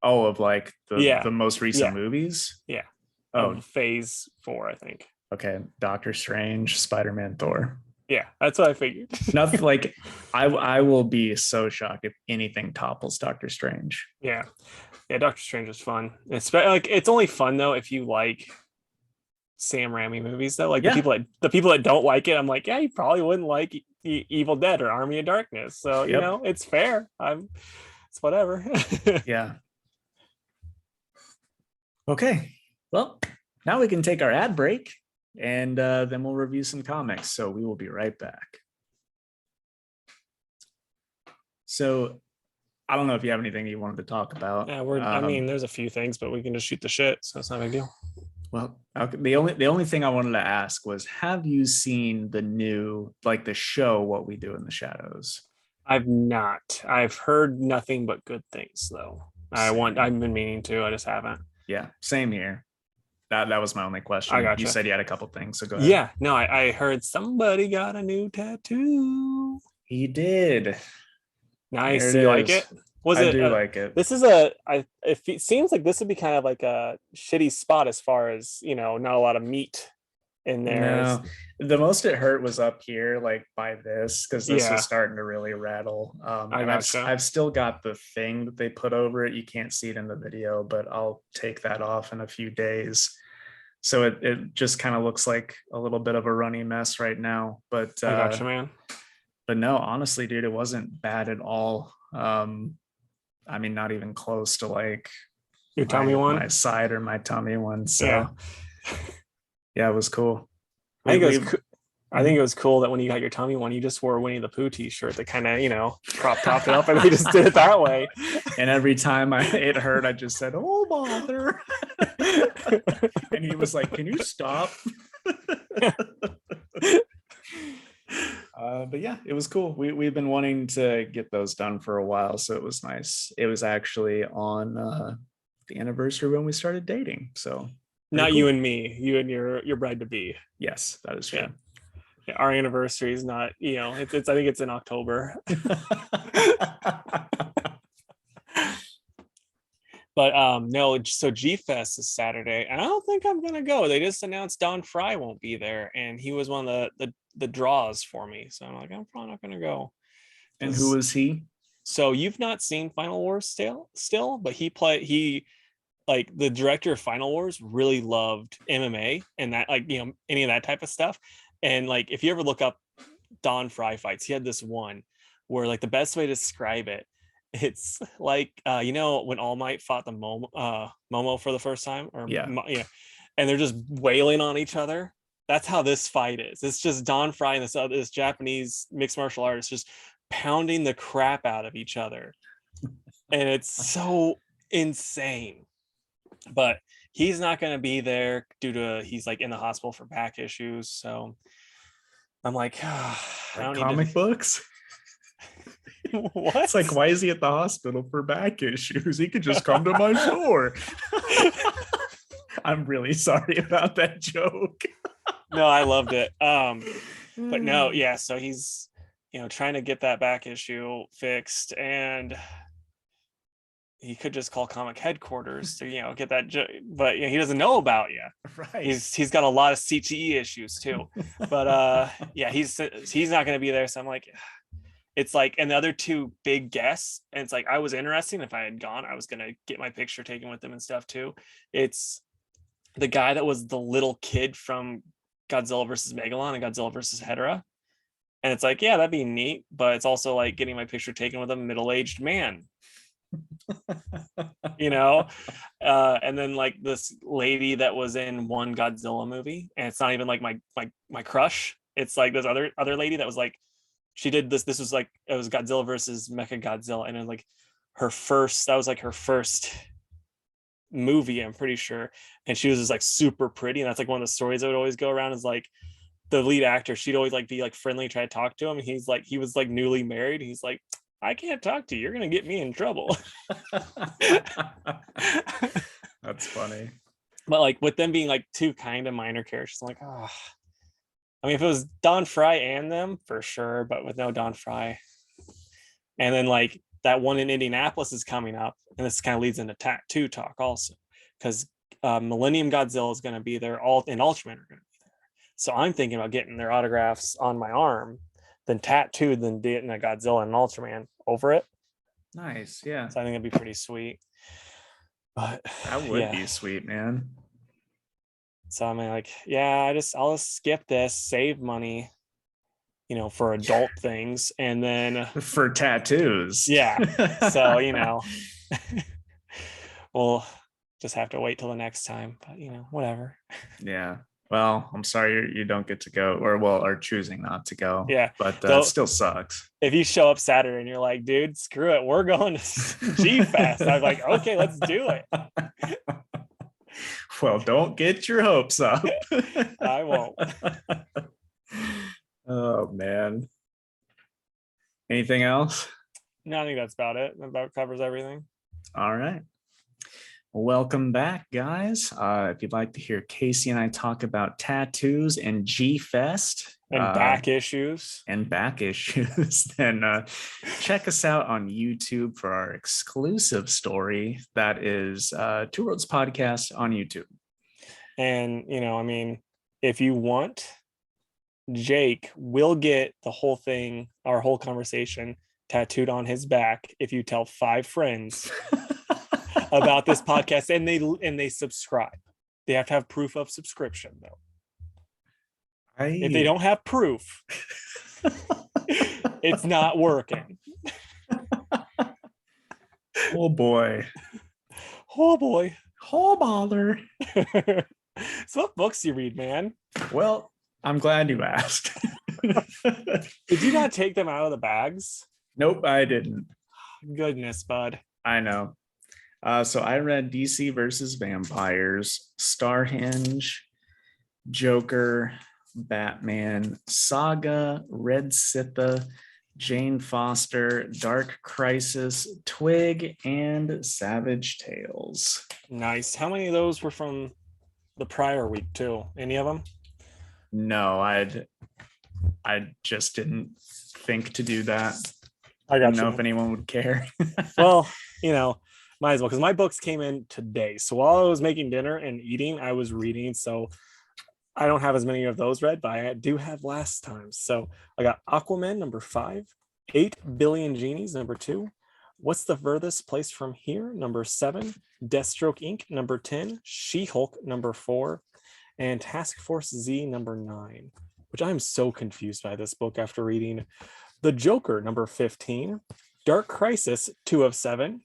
Oh, of like the most recent movies? Yeah. Oh, phase 4, I think. Okay. Doctor Strange, Spider-Man, Thor. Yeah, that's what I figured. Nothing like I will be so shocked if anything topples Doctor Strange. Yeah. Doctor Strange was fun. It's only fun though if you like Sam Raimi movies though. Like the people that don't like it, I'm like, yeah, you probably wouldn't like Evil Dead or Army of Darkness. So it's fair. It's whatever. Yeah. Okay. Well, now we can take our ad break, and then we'll review some comics. So we will be right back. So I don't know if you have anything you wanted to talk about. Yeah, I mean, there's a few things, but we can just shoot the shit, so it's not a big deal. Well, okay, the only thing I wanted to ask was, have you seen the new, like the show, What We Do in the Shadows? I've not. I've heard nothing but good things though. I've been meaning to. I just haven't. Yeah, same here. That was my only question. I gotcha. You said you had a couple things, so go ahead. Yeah, no, I heard somebody got a new tattoo. He did. Nice. You like it? I do like it. This is it seems like this would be kind of like a shitty spot as far as, not a lot of meat in there. No, the most it hurt was up here, like by this, because this was starting to really rattle. I've still got the thing that they put over it. You can't see it in the video, but I'll take that off in a few days. So it just kind of looks like a little bit of a runny mess right now. But I gotcha, man. But no, honestly, dude, it wasn't bad at all. I mean, not even close to like your tummy one, my side or my tummy one. So yeah, it was cool. I think it was cool that when you got your tummy one, you just wore a Winnie the Pooh t-shirt that kind of, propped it up, and we just did it that way. And every time it hurt, I just said, "Oh, bother." And he was like, "Can you stop?" But yeah, it was cool. We've been wanting to get those done for a while, so it was nice. It was actually on the anniversary when we started dating. So not cool. You and me, you and your bride to be. Yes, that is true. Yeah, our anniversary is not, it's I think it's in October. But no, so G-Fest is Saturday, and I don't think I'm gonna go. They just announced Don Fry won't be there, and he was one of the draws for me. So I'm like, I'm probably not gonna go. And who is he? So you've not seen Final Wars still, but he like the director of Final Wars really loved MMA and that, like, any of that type of stuff. And like if you ever look up Don Fry fights. He had this one where, like, the best way to describe it, it's like when All Might fought the Momo for the first time, or Yeah. and they're just wailing on each other. That's how this fight is. It's just Don Fry and this Japanese mixed martial artist just pounding the crap out of each other, and it's so insane. But he's not going to be there due to he's like in the hospital for back issues. So I'm like, I don't need comic books. What? It's like, why is he at the hospital for back issues? He could just come to my store. I'm really sorry about that joke. No, I loved it. But no, yeah. So he's, trying to get that back issue fixed, and he could just call comic headquarters to, get that. But he doesn't know about you. Right. He's got a lot of CTE issues too. But yeah, he's not going to be there. So I'm like, it's like, and the other two big guests, and it's like, I was interested. If I had gone, I was going to get my picture taken with them and stuff too. It's the guy that was the little kid from Godzilla versus Megalon and Godzilla versus Hedorah. And it's like, yeah, that'd be neat. But it's also like getting my picture taken with a middle-aged man. And then like this lady that was in one Godzilla movie, and it's not even like my crush. It's like this other lady that was like, she did this was like, it was Godzilla versus Mechagodzilla, and it was like her first movie, I'm pretty sure. And she was just like super pretty, and that's like one of the stories that would always go around, is like the lead actor, she'd always like be like friendly, try to talk to him, and he was like newly married. He's like, I can't talk to you, you're gonna get me in trouble. That's funny. But like with them being like two kind of minor characters, I'm like, oh, I mean, if it was Don Fry and them, for sure, but with no Don Fry. And then like that one in Indianapolis is coming up, and this kind of leads into tattoo talk also, because Millennium Godzilla is going to be there, and Ultraman are going to be there. So I'm thinking about getting their autographs on my arm, then tattooed, then getting a Godzilla and Ultraman over it. Nice, yeah. So I think it'd be pretty sweet. But that would be sweet, man. So I'm like, yeah, I'll just skip this, save money, for adult things, and then for tattoos. Yeah. So, we'll just have to wait till the next time, but whatever. Yeah. Well, I'm sorry you don't get to go, or are choosing not to go. Yeah. But it still sucks. If you show up Saturday and you're like, dude, screw it, we're going to G-Fest, I'm like, okay, let's do it. Well, don't get your hopes up. I won't. Oh, man. Anything else? No, I think that's about it. That about covers everything. All right. Welcome back, guys. If you'd like to hear Casey and I talk about tattoos and G-Fest and back issues, then check us out on YouTube for our exclusive story. That is Two Worlds Podcast on YouTube. And, I mean, if you want, Jake will get the whole thing, our whole conversation, tattooed on his back if you tell 5 friends about this podcast and they subscribe. They have to have proof of subscription, though. If they don't have proof, it's not working. Oh boy. Oh boy. Oh bother. So what books do you read, man? Well, I'm glad you asked. Did you not take them out of the bags? Nope, I didn't. Goodness, bud. I know. So I read DC versus Vampires, Starhenge, Joker, Batman, Saga, Red Sitha, Jane Foster, Dark Crisis, Twig, and Savage Tales. Nice. How many of those were from the prior week too? Any of them? No, I just didn't think to do that. I don't know if anyone would care. Well, might as well, because my books came in today. So while I was making dinner and eating, I was reading. So I don't have as many of those read, but I do have last time. So I got Aquamen number 5, 8 Billion Genies number 2, What's the Furthest Place from Here number 7, Deathstroke Inc. number 10, She-Hulk number 4, and Task Force Z number 9, which I'm so confused by this book after reading The Joker, number 15, Dark Crisis, 2 of 7,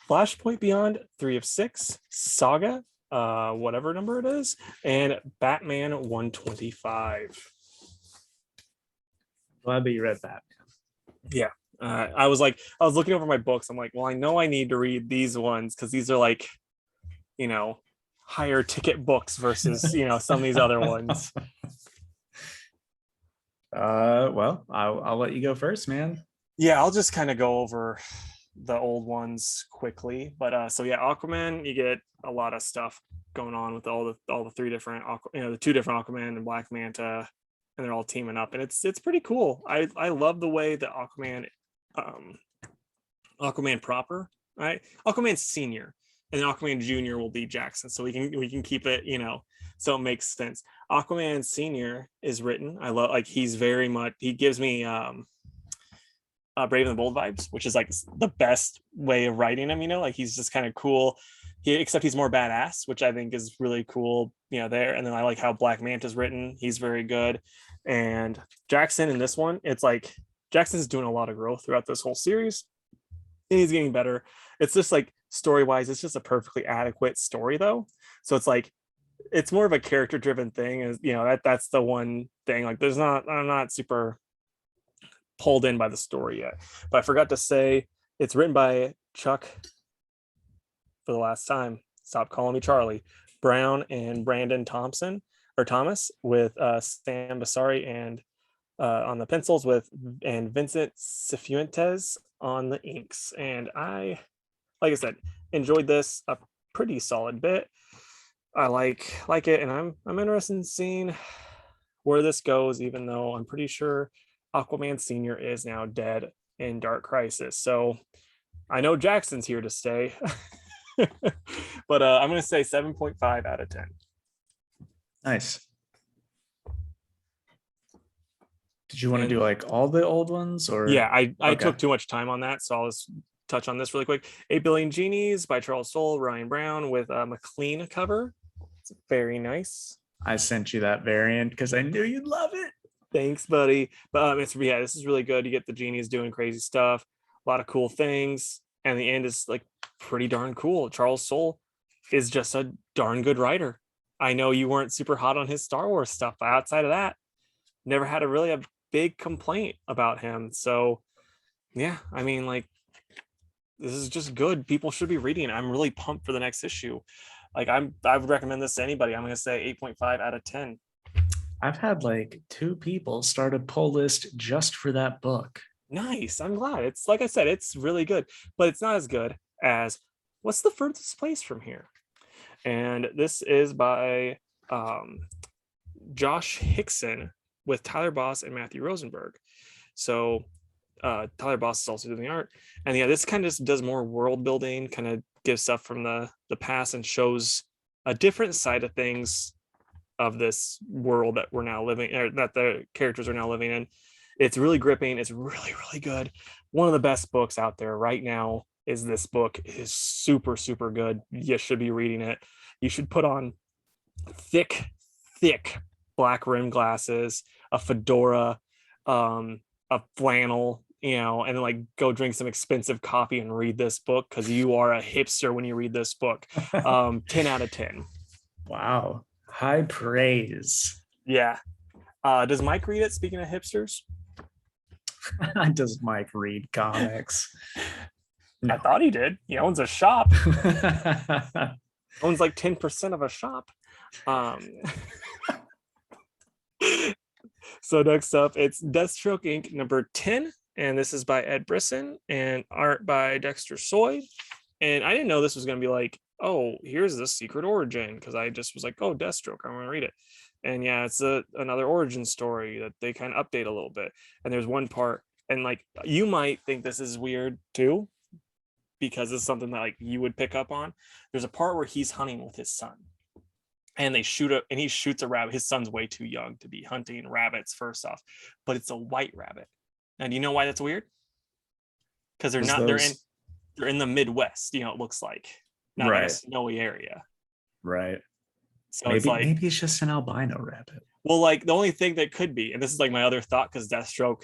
Flashpoint Beyond, 3 of 6, Saga, whatever number it is, and Batman 125. Glad that you read that. Yeah. I was looking over my books. I'm like, well, I know I need to read these ones because these are like, higher ticket books versus, some of these other ones. Well, I'll let you go first, man. Yeah, I'll just kind of go over the old ones quickly. But so yeah, Aquaman, you get a lot of stuff going on with all the three different the two different Aquaman and Black Manta, and they're all teaming up, and it's pretty cool. I love the way that Aquaman proper, right? Aquaman Senior and then Aquaman Junior will be Jackson, so we can keep it, so it makes sense. Aquaman Senior is written. I love, like, he gives me Brave and the Bold vibes, which is like the best way of writing him, like he's just kind of cool. Except he's more badass, which I think is really cool, there. And then I like how Black Manta's written. He's very good. And Jackson in this one, it's like Jackson's doing a lot of growth throughout this whole series, and he's getting better. It's just like story-wise, it's just a perfectly adequate story though. So it's like, it's more of a character-driven thing, that's the one thing. Like I'm not super pulled in by the story yet. But I forgot to say, it's written by Chuck, for the last time, stop calling me Charlie, Brown and Brandon Thomas, with Sam Basari and on the pencils and Vincent Cifuentes on the inks. And I, like I said, enjoyed this a pretty solid bit. I like it, and I'm interested in seeing where this goes, even though I'm pretty sure Aquaman Senior is now dead in Dark Crisis. So I know Jackson's here to stay. But I'm going to say 7.5 out of 10. Nice. Did you want to do like all the old ones, or? Yeah, I Okay. took too much time on that, so I'll just touch on this really quick. 8 Billion Genies by Charles Soule, Ryan Brown, with a McLean cover. It's very nice. I sent you that variant because I knew you'd love it. Thanks, buddy. But this is really good. You get the Genies doing crazy stuff, a lot of cool things, and the end is like pretty darn cool. Charles Soule is just a darn good writer. I know you weren't super hot on his Star Wars stuff, but outside of that, never had a big complaint about him. So yeah, I mean, like, this is just good. People should be reading. I'm really pumped for the next issue. Like, I would recommend this to anybody. I'm going to say 8.5 out of 10. I've had like 2 people start a pull list just for that book. Nice. I'm glad. It's like I said, it's really good, but it's not as good as What's the Furthest Place from Here? And this is by Josh Hickson with Tyler Boss and Matthew Rosenberg. So Tyler Boss is also doing the art. And yeah, this kind of just does more world building, kind of gives stuff from the past and shows a different side of things of this world that we're now living, or that the characters are now living in. It's really gripping. It's really, really good. One of the best books out there right now is this book. It is super, super good. You should be reading it. You should put on thick black rim glasses, a fedora, a flannel, and then like go drink some expensive coffee and read this book, because you are a hipster when you read this book. 10 out of 10. Wow. High praise. Yeah. Does Mike read it, speaking of hipsters? Does Mike read comics? No. I thought he did. He owns a shop. Owns like 10% of a shop. So next up, it's Deathstroke Inc. number 10, and this is by Ed Brisson and art by Dexter Soy. And I didn't know this was going to be like, oh, here's the secret origin, because I just was like, oh, Deathstroke, I want to read it. And yeah, it's another origin story that they kind of update a little bit. And there's one part, and like, you might think this is weird too, because it's something that like you would pick up on. There's a part where he's hunting with his son, and he shoots a rabbit. His son's way too young to be hunting rabbits, first off, but it's a white rabbit. And do you know why that's weird? Because they're in the Midwest, it looks like, not like a snowy area. Right. So maybe it's like, maybe it's just an albino rabbit. Well, like the only thing that could be, and this is like my other thought, because Deathstroke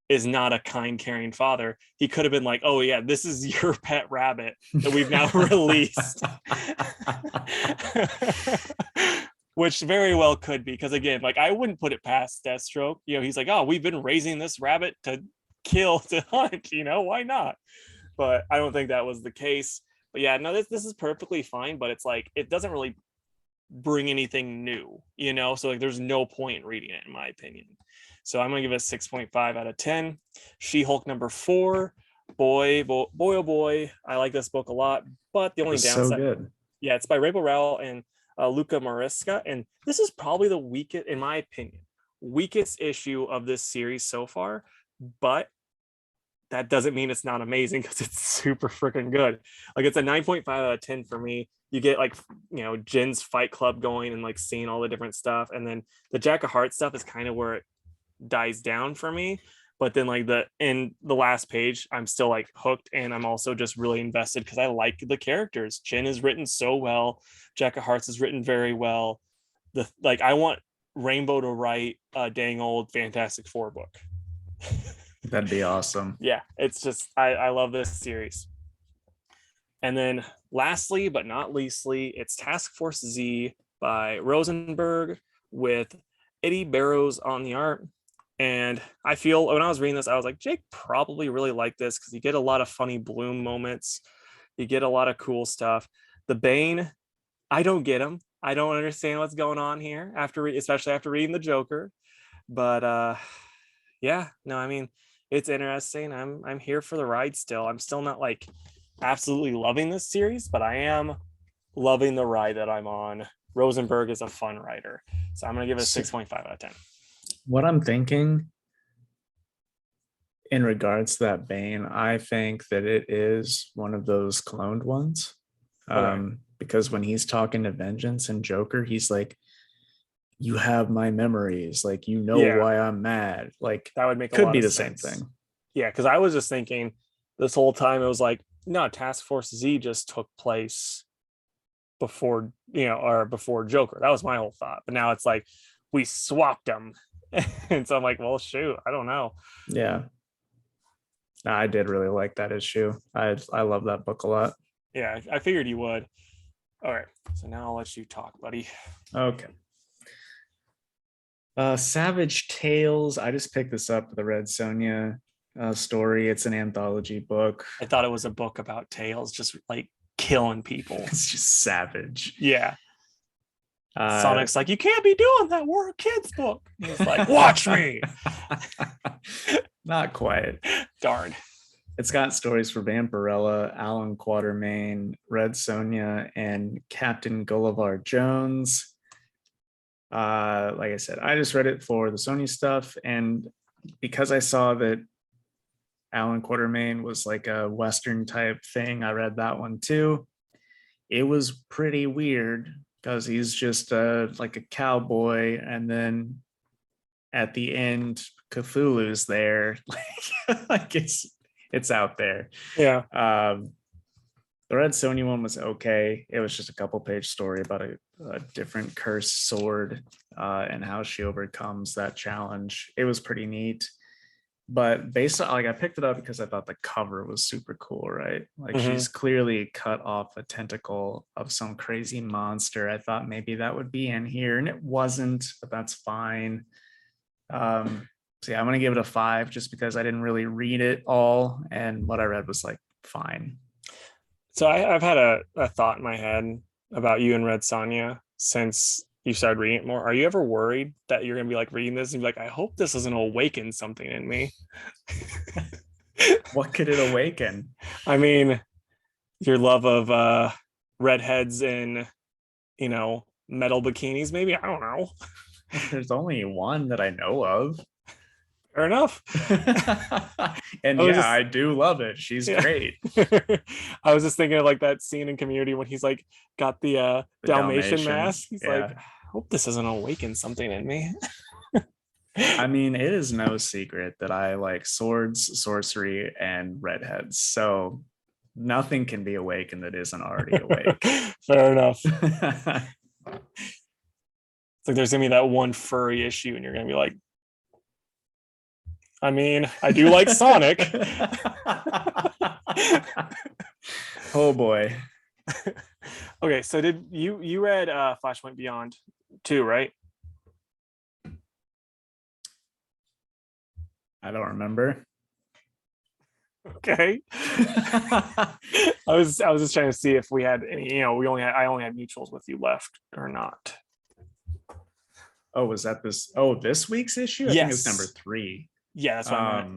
is not a kind, caring father. He could have been like, "Oh yeah, this is your pet rabbit that we've now released," which very well could be. Because again, like I wouldn't put it past Deathstroke. You know, he's like, "Oh, we've been raising this rabbit to kill, to hunt. You know, why not?" But I don't think that was the case. But yeah, no, this is perfectly fine. But it's like it doesn't really bring anything new, you know? So like there's no point in reading it, in my opinion. So I'm gonna give it a 6.5 out of 10. She-Hulk number 4. Oh boy, I like this book a lot. But the only It's so downside, good. yeah, it's by Rainbow Rowell and Luca Maresca. And this is probably the weakest, in my opinion, weakest issue of this series so far. But that doesn't mean it's not amazing, because it's super freaking good. Like it's a 9.5 out of 10 for me. You get like, you know, Jin's fight club going and like seeing all the different stuff. And then the Jack of Hearts stuff is kind of where it dies down for me. But then like in the last page, I'm still like hooked, and I'm also just really invested because I like the characters. Jin is written so well. Jack of Hearts is written very well. Like I want Rainbow to write a dang old Fantastic Four book. That'd be awesome. Yeah, it's just I love this series. And then lastly but not leastly, it's Task Force Z by Rosenberg with Eddie Barrows on the art. And I feel when I was reading this, I was like, Jake probably really liked this because you get a lot of funny Bloom moments, you get a lot of cool stuff. The Bane, I don't get him. I don't understand what's going on here especially after reading the Joker. But yeah, no, I mean, it's interesting. I'm here for the ride still. I'm still not like absolutely loving this series, but I am loving the ride that I'm on. Rosenberg is a fun writer. So I'm gonna give it a 6.5 out of 10. What I'm thinking in regards to that Bane, I think that it is one of those cloned ones. Okay. Because when he's talking to Vengeance and Joker, he's like, you have my memories, like you know Yeah, why I'm mad. Like that would make a could lot be of the same sense. thing. Yeah, because I was just thinking this whole time, it was like, no, Task Force Z just took place before, you know, or before Joker. That was my whole thought. But now it's like we swapped them. And so I'm like, well, shoot, I don't know. Yeah. I did really like that issue. I love that book a lot. Yeah, I figured you would. All right. So now I'll let you talk, buddy. Okay. Savage Tales. I just picked this up, the Red Sonja story. It's an anthology book. I thought it was a book about Tails just like killing people. It's just savage. Yeah. Sonic's like, you can't be doing that. We're a kid's book. He's like, watch me. Not quite. Darn. It's got stories for Vampirella, Alan Quatermain, Red Sonja, and Captain Gulliver Jones. Like I said, I just read it for the Sony stuff, and because I saw that Alan Quatermain was like a Western type thing, I read that one too. It was pretty weird because he's just like a cowboy, and then at the end, Cthulhu's there. Like it's out there. Yeah. The Red Sonja one was okay. It was just a couple page story about a different cursed sword and how she overcomes that challenge. It was pretty neat. But based on, like, I picked it up because I thought the cover was super cool, right? Like she's clearly cut off a tentacle of some crazy monster. I thought maybe that would be in here, and it wasn't, but that's fine. So yeah, I'm gonna give it a 5 just because I didn't really read it all, and what I read was like fine. So I've had a thought in my head about you and Red Sonja since you started reading it more. Are you ever worried that you're gonna be like reading this and be like, I hope this doesn't awaken something in me? What could it awaken? I mean, your love of redheads and, you know, metal bikinis, maybe. I don't know. There's only one that I know of. Fair enough. And yeah, I do love it. She's great. I was just thinking of like that scene in Community when he's like got the Dalmatian mask. He's like, I hope this doesn't awaken something in me. I mean, it is no secret that I like swords, sorcery, and redheads. So nothing can be awakened that isn't already awake. Fair enough. It's like there's gonna be that one furry issue, and you're gonna be like, I mean, I do like Sonic. Oh boy. Okay, so did you read Flashpoint Beyond too, right? I don't remember. Okay. I was just trying to see if we had any, I only had mutuals with you left or not. Oh, was that this week's issue? I think it's number Yes. 3. Yeah, that's what I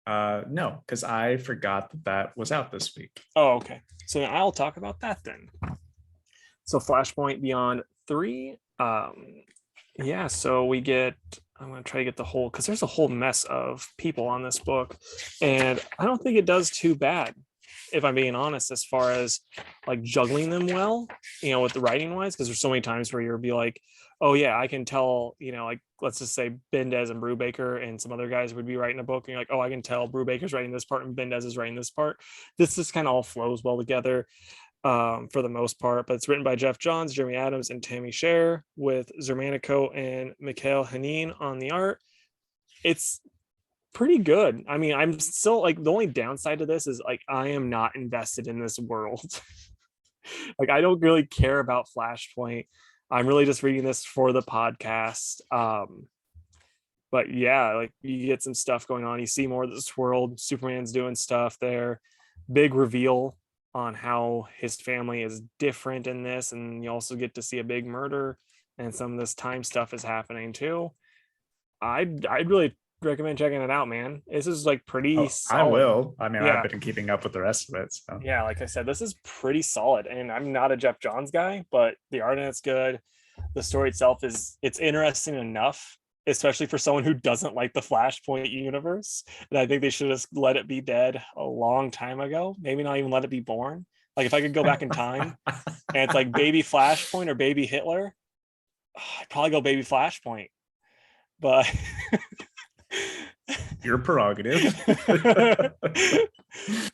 meant. No, because I forgot that was out this week. Oh, okay. So I'll talk about that then. So Flashpoint Beyond 3. Yeah, so we get, I'm going to try to get the whole, because there's a whole mess of people on this book, and I don't think it does too bad, if I'm being honest, as far as like juggling them well, with the writing wise, because there's so many times where you'll be like, oh yeah, I can tell, like let's just say Bendez and Brubaker and some other guys would be writing a book, and you're like, oh, I can tell Brubaker's writing this part and Bendez is writing this part. This just kind of all flows well together. For the most part, but it's written by Jeff Johns, Jeremy Adams, and Tammy Scher, with Zermanico and Mikhail Hanin on the art. It's pretty good. I mean, I'm still like, the only downside to this is like I am not invested in this world. Like I don't really care about Flashpoint. I'm really just reading this for the podcast. But yeah, like you get some stuff going on. You see more of this world. Superman's doing stuff there. Big reveal on how his family is different in this, and you also get to see a big murder, and some of this time stuff is happening too. I'd really recommend checking it out, man. This is like pretty solid. I will. I mean, Yeah. I've been keeping up with the rest of it. So Yeah, like I said, this is pretty solid, and I'm not a Jeff Johns guy, but the art in it's good. The story itself it's interesting enough, especially for someone who doesn't like the Flashpoint universe. And I think they should have let it be dead a long time ago. Maybe not even let it be born. Like if I could go back in time and it's like baby Flashpoint or baby Hitler, I'd probably go baby Flashpoint. But your prerogative.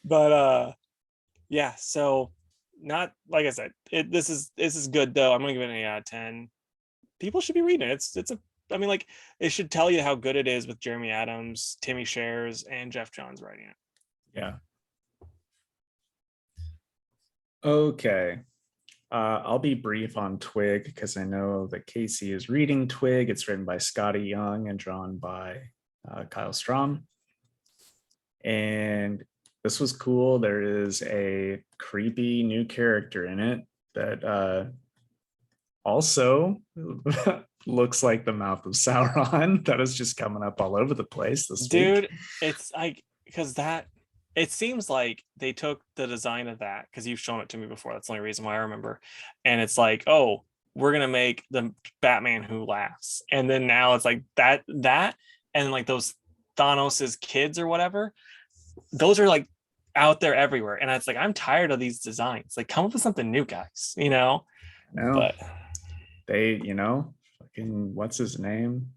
But yeah, so not like I said, this is good though. I'm gonna give it an 8 out of 10. People should be reading it. I mean, like, it should tell you how good it is with Jeremy Adams, Timmy Shares, and Jeff Johns writing it. Yeah. Okay. I'll be brief on Twig because I know that Casey is reading Twig. It's written by Scotty Young and drawn by Kyle Strom. And this was cool. There is a creepy new character in it that also looks like the mouth of Sauron. That is just coming up all over the place this Dude, week. it's like, because it seems like they took the design of that, because you've shown it to me before. That's the only reason why I remember. And it's like, oh, we're gonna make the Batman who laughs. And then now it's like that and like those Thanos's kids or whatever, those are like out there everywhere. And it's like, I'm tired of these designs. Like, come up with something new, guys, No, But they, fucking what's his name?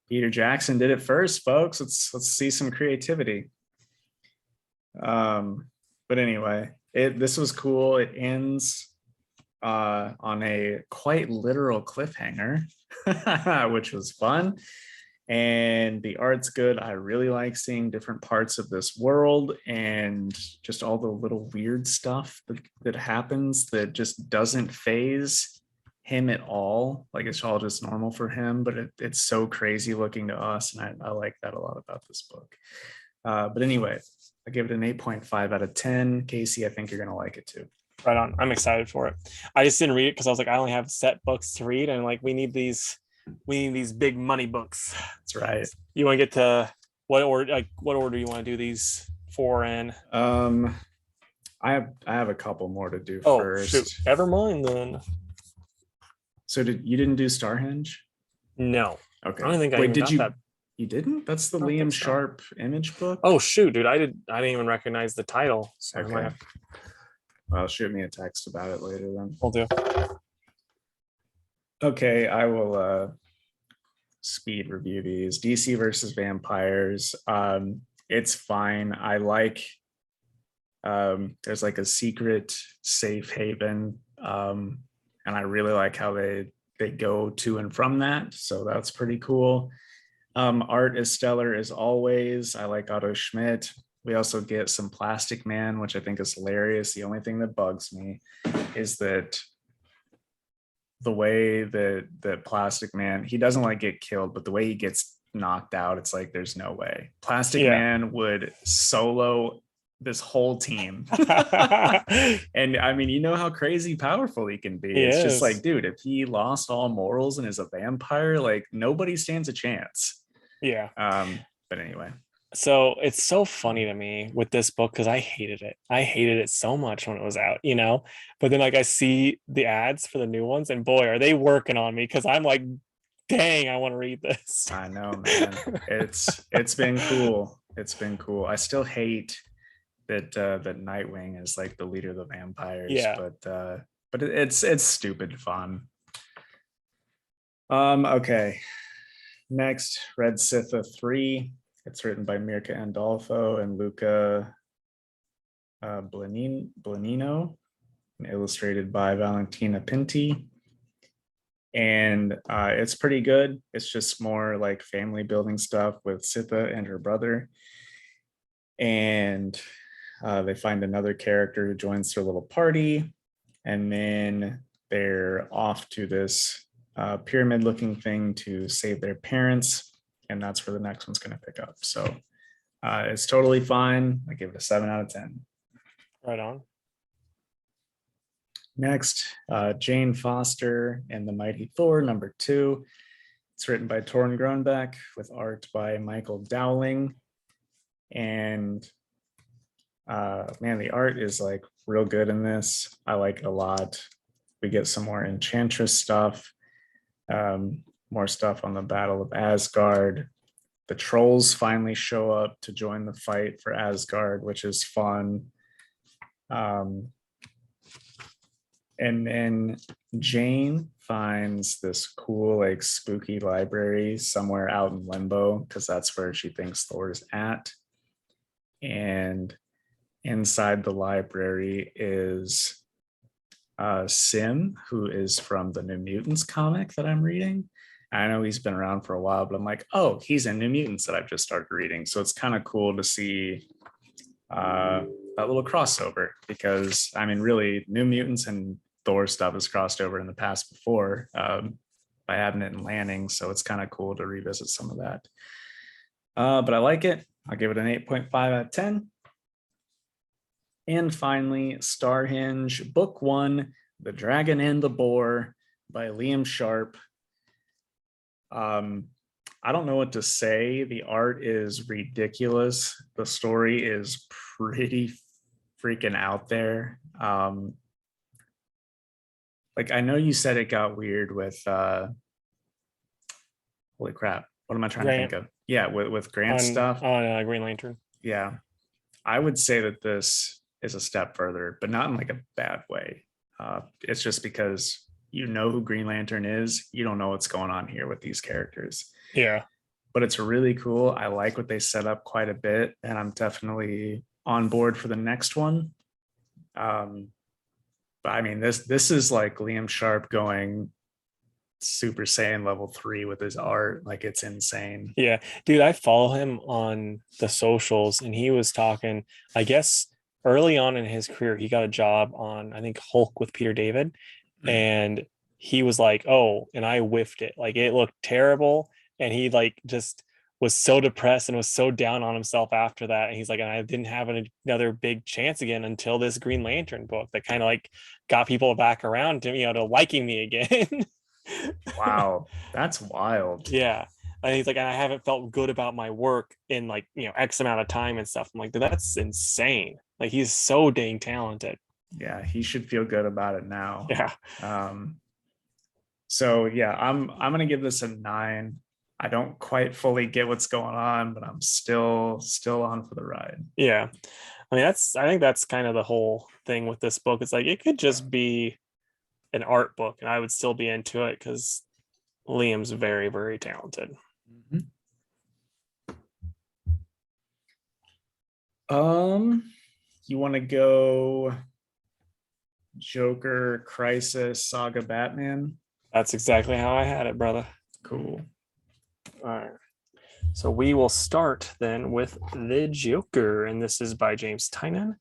Peter Jackson did it first, folks. Let's see some creativity. But anyway, this was cool. It ends on a quite literal cliffhanger, which was fun. And the art's good. I really like seeing different parts of this world and just all the little weird stuff that happens that just doesn't phase him at all. Like it's all just normal for him, but it's so crazy looking to us. And I like that a lot about this book. But anyway, I give it an 8.5 out of 10. Casey, I think you're going to like it too. right on. I'm excited for it. I just didn't read it because I was like, I only have set books to read, and like we need these big money books. That's right. You want to get to what order? Like, what order you want to do these for in? I have a couple more to do first. Shoot. Never mind then. So you didn't do Starhenge? No. Okay. I don't think I Wait, did you? that. You didn't? That's the I don't Liam think so. Sharp image book. Oh shoot, dude! I didn't even recognize the title. So I might Okay. have, Well, shoot me a text about it later then. will do. Okay, I will speed review these. DC versus Vampires. It's fine. I like there's like a secret safe haven. And I really like how they they go to and from that. So that's pretty cool. Art is stellar as always. I like Otto Schmidt. We also get some Plastic Man, which I think is hilarious. The only thing that bugs me is that the way that Plastic Man, he doesn't like get killed, but the way he gets knocked out, it's like there's no way. Plastic Yeah. Man would solo this whole team. And I mean, you know how crazy powerful he can be. He It's just is. like, dude, if he lost all morals and is a vampire, like nobody stands a chance. Yeah. But anyway. So it's so funny to me with this book because I hated it. I hated it so much when it was out, you know. But then like I see the ads for the new ones, and boy, are they working on me because I'm like, dang, I want to read this. I know, man. It's been cool. It's been cool. I still hate that that Nightwing is like the leader of the vampires, Yeah. but it's stupid fun. Okay. Next, Red Sitha 3. It's written by Mirka Andolfo and Luca Blanino, and illustrated by Valentina Pinti. And it's pretty good. It's just more like family building stuff with Sitha and her brother. And they find another character who joins their little party. And then they're off to this pyramid looking thing to save their parents. And that's where the next one's going to pick up. So it's totally fine. I give it a 7 out of 10. Right on. Next, Jane Foster and the Mighty Thor, number 2. It's written by Torrin Grönbeck with art by Michael Dowling. And man, the art is like real good in this. I like it a lot. We get some more Enchantress stuff, more stuff on the Battle of Asgard. The trolls finally show up to join the fight for Asgard, which is fun. And then Jane finds this cool, like spooky library somewhere out in Limbo, because that's where she thinks Thor's at. And inside the library is Sim, who is from the New Mutants comic that I'm reading. I know he's been around for a while, but I'm like, oh, he's in New Mutants that I've just started reading. So it's kind of cool to see that little crossover, because I mean, really, New Mutants and Thor stuff has crossed over in the past before by Abnett and Lanning. So it's kind of cool to revisit some of that. But I like it. I'll give it an 8.5 out of 10. And finally, Starhenge, Book 1, The Dragon and the Boar by Liam Sharp. I don't know what to say. The art is ridiculous. The story is pretty freaking out there. Like, I know you said it got weird with holy crap, what am I trying to think of? Yeah, with Grant stuff on Green Lantern. Yeah, I would say that this is a step further, but not in like a bad way. It's just because you know who Green Lantern is, you don't know what's going on here with these characters. Yeah, but it's really cool. I like what they set up quite a bit, and I'm definitely on board for the next one. But I mean, this is like Liam Sharp going Super Saiyan level 3 with his art. Like, it's insane. yeah, dude, I follow him on the socials, and he was talking, I guess early on in his career, he got a job on, I think, Hulk with Peter David, and he was like, oh, and I whiffed it. Like, it looked terrible, and he like just was so depressed and was so down on himself after that. And he's like, and I didn't have another big chance again until this Green Lantern book that kind of like got people back around to, you know, to liking me again. Wow, that's wild. Yeah. And he's like, and I haven't felt good about my work in like, you know, X amount of time and stuff. I'm like, dude, that's insane. Like, he's so dang talented. Yeah, he should feel good about it now. Yeah. So yeah, I'm gonna give this a 9. I don't quite fully get what's going on, but I'm still on for the ride. Yeah. I mean, I think that's kind of the whole thing with this book. It's like, it could just be an art book and I would still be into it because Liam's very, very talented. You want to go Joker, Crisis, Saga, Batman? That's exactly how I had it, brother. Cool. All right. So we will start then with The Joker, and this is by James Tynan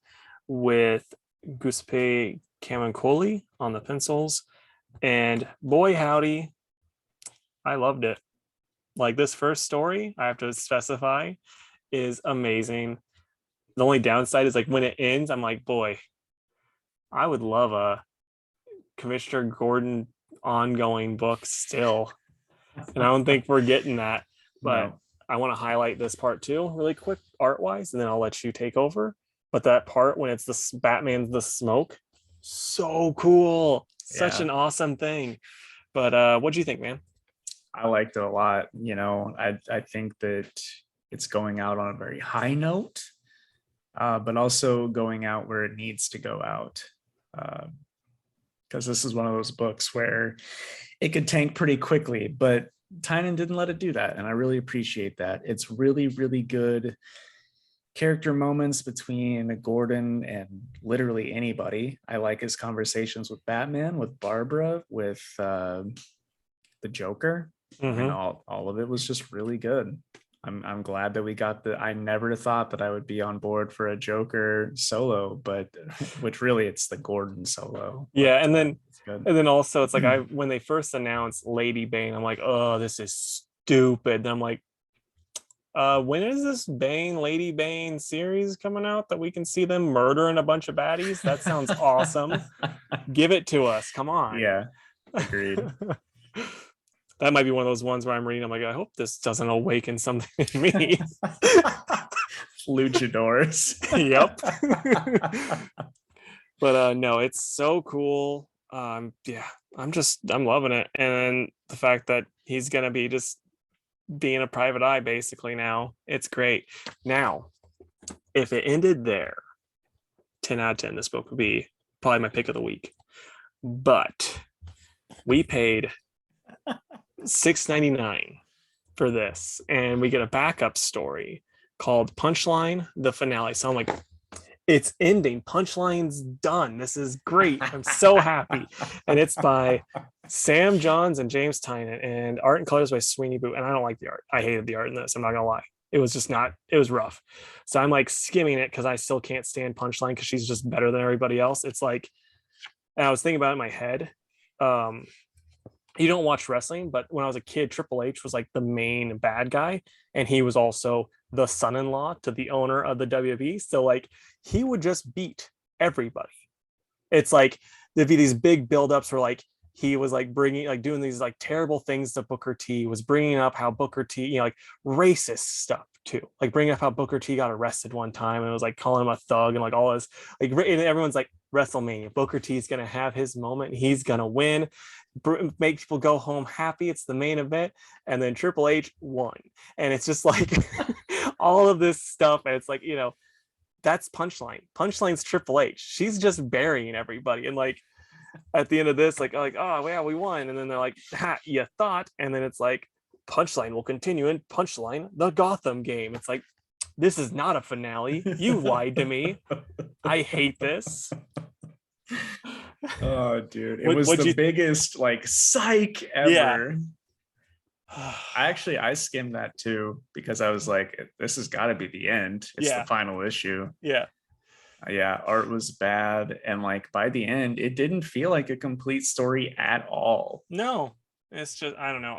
with Giuseppe Camuncoli on the pencils. And boy, howdy, I loved it. Like, this first story, I have to specify, is amazing. The only downside is like when it ends, I'm like, boy, I would love a Commissioner Gordon ongoing book still. And I don't think we're getting that. But No. I want to highlight this part too, really quick, art wise, and then I'll let you take over. But that part when it's the Batman's the smoke, so cool, such Yeah. an awesome thing. But what do you think, man? I liked it a lot. I think that it's going out on a very high note, but also going out where it needs to go out. Because this is one of those books where it could tank pretty quickly, but Tynan didn't let it do that. And I really appreciate that. It's really, really good character moments between Gordon and literally anybody. I like his conversations with Batman, with Barbara, with the Joker. I mean, all of it was just really good. I'm glad that we got I never thought that I would be on board for a Joker solo, but which really it's the Gordon solo. Yeah, but, and then it's good. and then also it's like when they first announced Lady Bane, I'm like, oh, this is stupid. And I'm like, when is this Lady Bane series coming out that we can see them murdering a bunch of baddies? That sounds awesome. Give it to us. Come on. Yeah, agreed. That might be one of those ones where I'm reading, I'm like, I hope this doesn't awaken something in me. Luchadors. Yep. But no, it's so cool. Yeah, I'm loving it. And the fact that he's gonna be just being a private eye basically now, it's great. Now, if it ended there, 10 out of 10, this book would be probably my pick of the week. But we paid $6.99 for this, and we get a backup story called Punchline, the finale. So I'm like, it's ending. Punchline's done. This is great. I'm so happy. And it's by Sam Johns and James Tynan, and art and colors by Sweeney Boo. And I don't like the art. I hated the art in this. I'm not gonna lie. It was just not, it was rough. So I'm like skimming it because I still can't stand Punchline because she's just better than everybody else. It's like, and I was thinking about it in my head. You don't watch wrestling, but when I was a kid, Triple H was like the main bad guy, and he was also the son-in-law to the owner of the WWE. So like he would just beat everybody. It's like there'd be these big buildups where like he was like doing these like terrible things to Booker T, was bringing up how Booker T, like racist stuff too, like bringing up how Booker T got arrested one time and it was like calling him a thug and like all this, like, and everyone's like, WrestleMania, Booker T is gonna have his moment, he's gonna win, make people go home happy, it's the main event, and then Triple H won. And it's just like all of this stuff, and it's like, that's Punchline's Triple H. She's just burying everybody, and like at the end of this, like, oh yeah, we won, and then they're like, ha, you thought, and then it's like Punchline will continue in Punchline the Gotham game. It's like, this is not a finale, you lied to me, I hate this. Oh, dude, it was the biggest like psych ever. Yeah. I skimmed that too because I was like, this has got to be the end. It's the final issue. Yeah. Art was bad, and like by the end it didn't feel like a complete story at all. No, it's just, I don't know,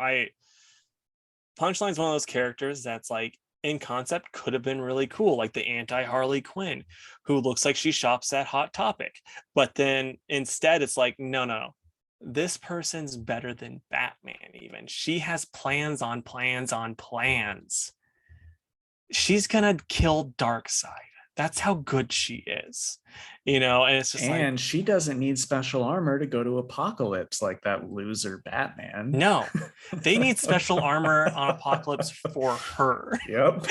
Punchline's one of those characters that's like in concept could have been really cool, like the anti-Harley Quinn who looks like she shops at Hot Topic, but then instead it's like, no, this person's better than Batman. Even she has plans on plans on plans. She's gonna kill Darkseid. That's how good she is, and it's just and she doesn't need special armor to go to Apocalypse like that loser Batman. No, they need special armor on Apocalypse for her. Yep.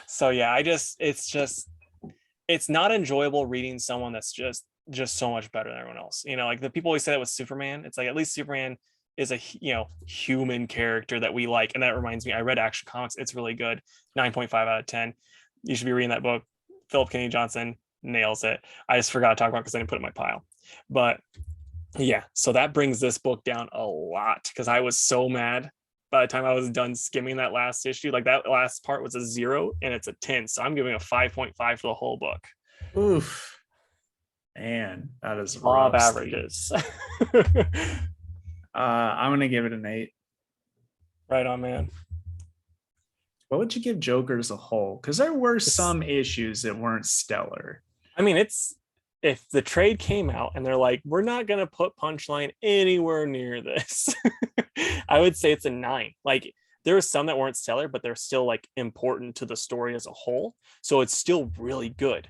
So yeah, it's not enjoyable reading someone that's just so much better than everyone else. Like the people always say that with Superman. It's like, at least Superman is a human character that we like. And that reminds me, I read Action Comics. It's really good. 9.5 out of 10. You should be reading that book. Philip Kennedy Johnson nails it. I just forgot to talk about it because I didn't put it in my pile. But Yeah, so that brings this book down a lot because I was so mad by the time I was done skimming that last issue. Like that last part was a 0 and it's a 10. So I'm giving a 5.5 for the whole book. Oof. Man, that is Bob rough, Steve. averages. I'm gonna give it an 8. Right on, man. What would you give Joker as a whole? Because there were It's, some issues that weren't stellar. I mean, it's if the trade came out and they're like, we're not gonna put Punchline anywhere near this, I would say it's a 9. Like there were some that weren't stellar, but they're still like important to the story as a whole. So it's still really good.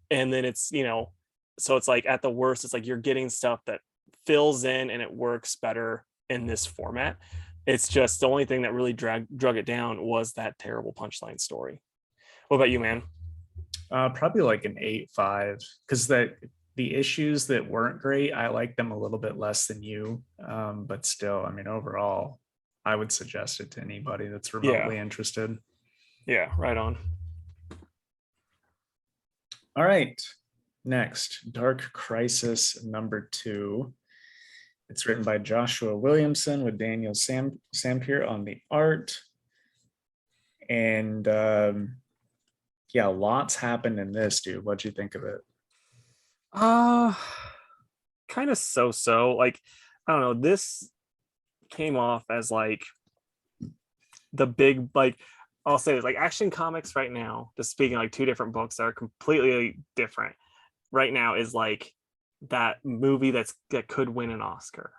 And then it's, so it's like at the worst, it's like you're getting stuff that fills in and it works better in this format. It's just the only thing that really drug it down was that terrible Punchline story. What about you, man? Probably like an 8.5, because the issues that weren't great, I like them a little bit less than you. But still, I mean, overall, I would suggest it to anybody that's remotely interested. Yeah, right on. All right. Next, Dark Crisis #2. It's written by Joshua Williamson with Daniel Sampier on the art. And yeah, lots happened in this, dude. What'd you think of it? Kind of so. Like, I don't know. This came off as like the big, like, I'll say this, like Action Comics right now, just speaking like two different books that are completely different right now, is like that movie that could win an Oscar.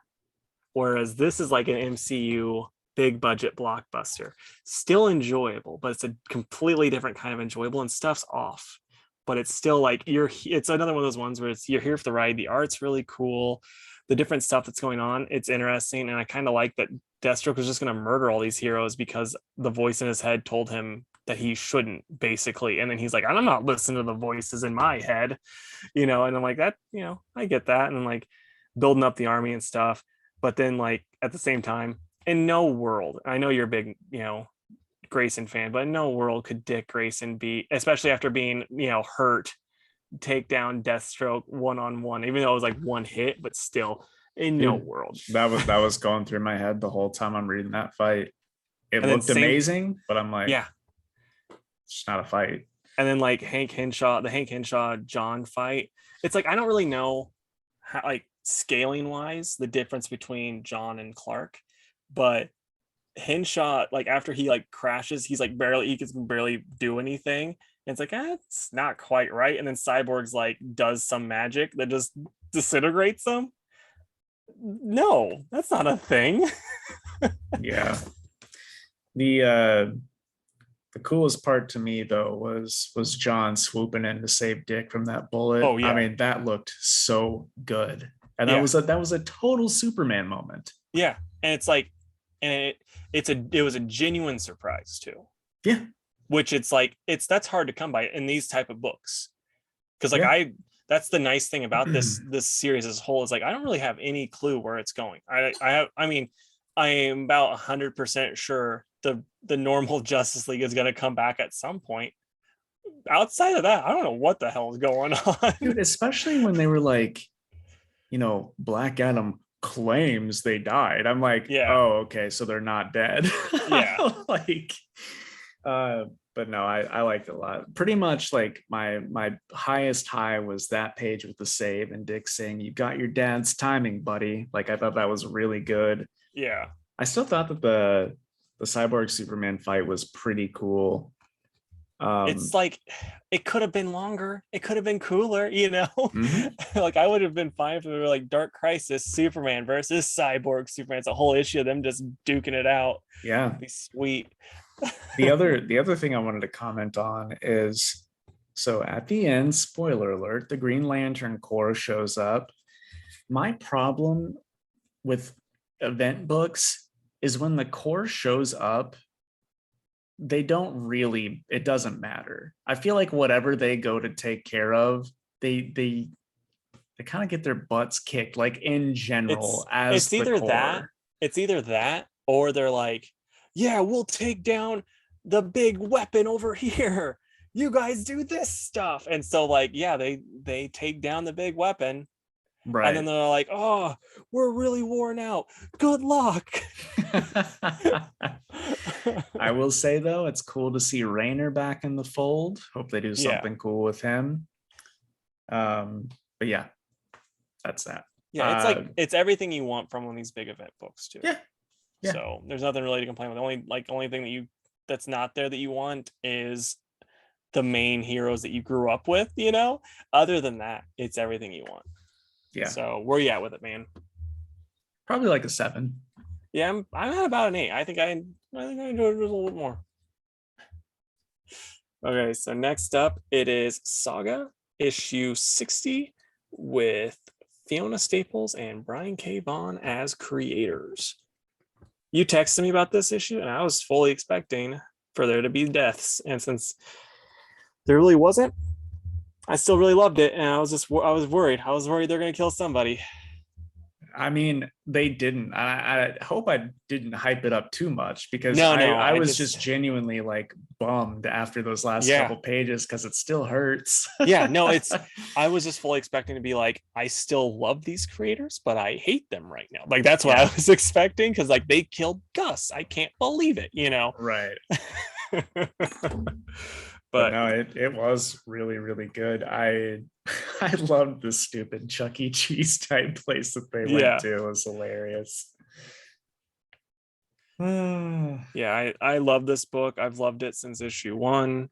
Whereas this is like an MCU big budget blockbuster, still enjoyable, but it's a completely different kind of enjoyable, and stuff's off. But it's still like it's another one of those ones where you're here for the ride. The art's really cool. The different stuff that's going on, it's interesting. And I kind of like that Deathstroke was just going to murder all these heroes because the voice in his head told him that he shouldn't, basically. And then he's like, I'm not listening to the voices in my head, and I'm like, that, I get that. And like building up the army and stuff. But then like at the same time, in no world, I know you're a big, Grayson fan, but in no world could Dick Grayson be, especially after being, hurt, take down Deathstroke one-on-one, even though it was like one hit, but still in no world. That was going through my head the whole time I'm reading that fight. It looked amazing, but I'm like, yeah, it's not a fight. And then like the Hank Henshaw John fight, it's like I don't really know how, like scaling wise, the difference between John and Clark, but Henshaw, like after he like crashes, he can barely do anything. And it's like, it's not quite right. And then Cyborg's like does some magic that just disintegrates them. No, that's not a thing. Yeah. The coolest part to me though was John swooping in to save Dick from that bullet. Oh yeah. I mean, that looked so good. And that was a total Superman moment. Yeah. And it's like, and it was a genuine surprise too. Yeah. Which that's hard to come by in these type of books. Because like that's the nice thing about this series as a whole, is like I don't really have any clue where it's going. I am about 100% sure the normal Justice League is going to come back at some point. Outside of that, I don't know what the hell is going on. Dude, especially when they were like, Black Adam claims they died. I'm like, oh, okay, so they're not dead. Yeah. But no, I liked it a lot. Pretty much like my highest high was that page with the save and Dick saying, "You got your dad's timing, buddy." Like I thought that was really good. Yeah. I still thought that the Cyborg Superman fight was pretty cool. It's like it could have been longer, it could have been cooler, Mm-hmm. Like I would have been fine if we were like Dark Crisis Superman versus Cyborg Superman. It's a whole issue of them just duking it out. Yeah. It'd be sweet. The other thing I wanted to comment on is, so at the end, spoiler alert, the Green Lantern Corps shows up. My problem with event books is when the Corps shows up, it doesn't matter. I feel like whatever they go to take care of, they kind of get their butts kicked, like in general. It's either that or they're like, yeah, we'll take down the big weapon over here, you guys do this stuff. And so like, yeah, they take down the big weapon, And then Right. they're like, oh, we're really worn out. Good luck. I will say though, it's cool to see Rayner back in the fold. Hope they do Yeah. something cool with him. But yeah, that's that. Yeah. It's everything you want from one of these big event books too. Yeah, yeah. So there's nothing really to complain with. The only thing that's not there that you want is the main heroes that you grew up with, Other than that, it's everything you want. Yeah. So where you at with it, man? Probably like a 7. Yeah, I'm at about an 8. I think I enjoyed it a little bit more. Okay, so next up it is Saga issue 60 with Fiona Staples and Brian K. Vaughan as creators. You texted me about this issue, and I was fully expecting for there to be deaths, and since there really wasn't, I still really loved it, and I was worried. I was worried they're gonna kill somebody. I mean, they didn't. I hope I didn't hype it up too much, because No, I was just genuinely like bummed after those last couple pages, because it still hurts. Yeah, no, I was just fully expecting to be like, I still love these creators, but I hate them right now. Like, that's what I was expecting, because like they killed Gus. I can't believe it, Right. But no, it was really, really good. I loved the stupid Chuck E. Cheese type place that they went to. It was hilarious. Yeah, I love this book. I've loved it since issue 1.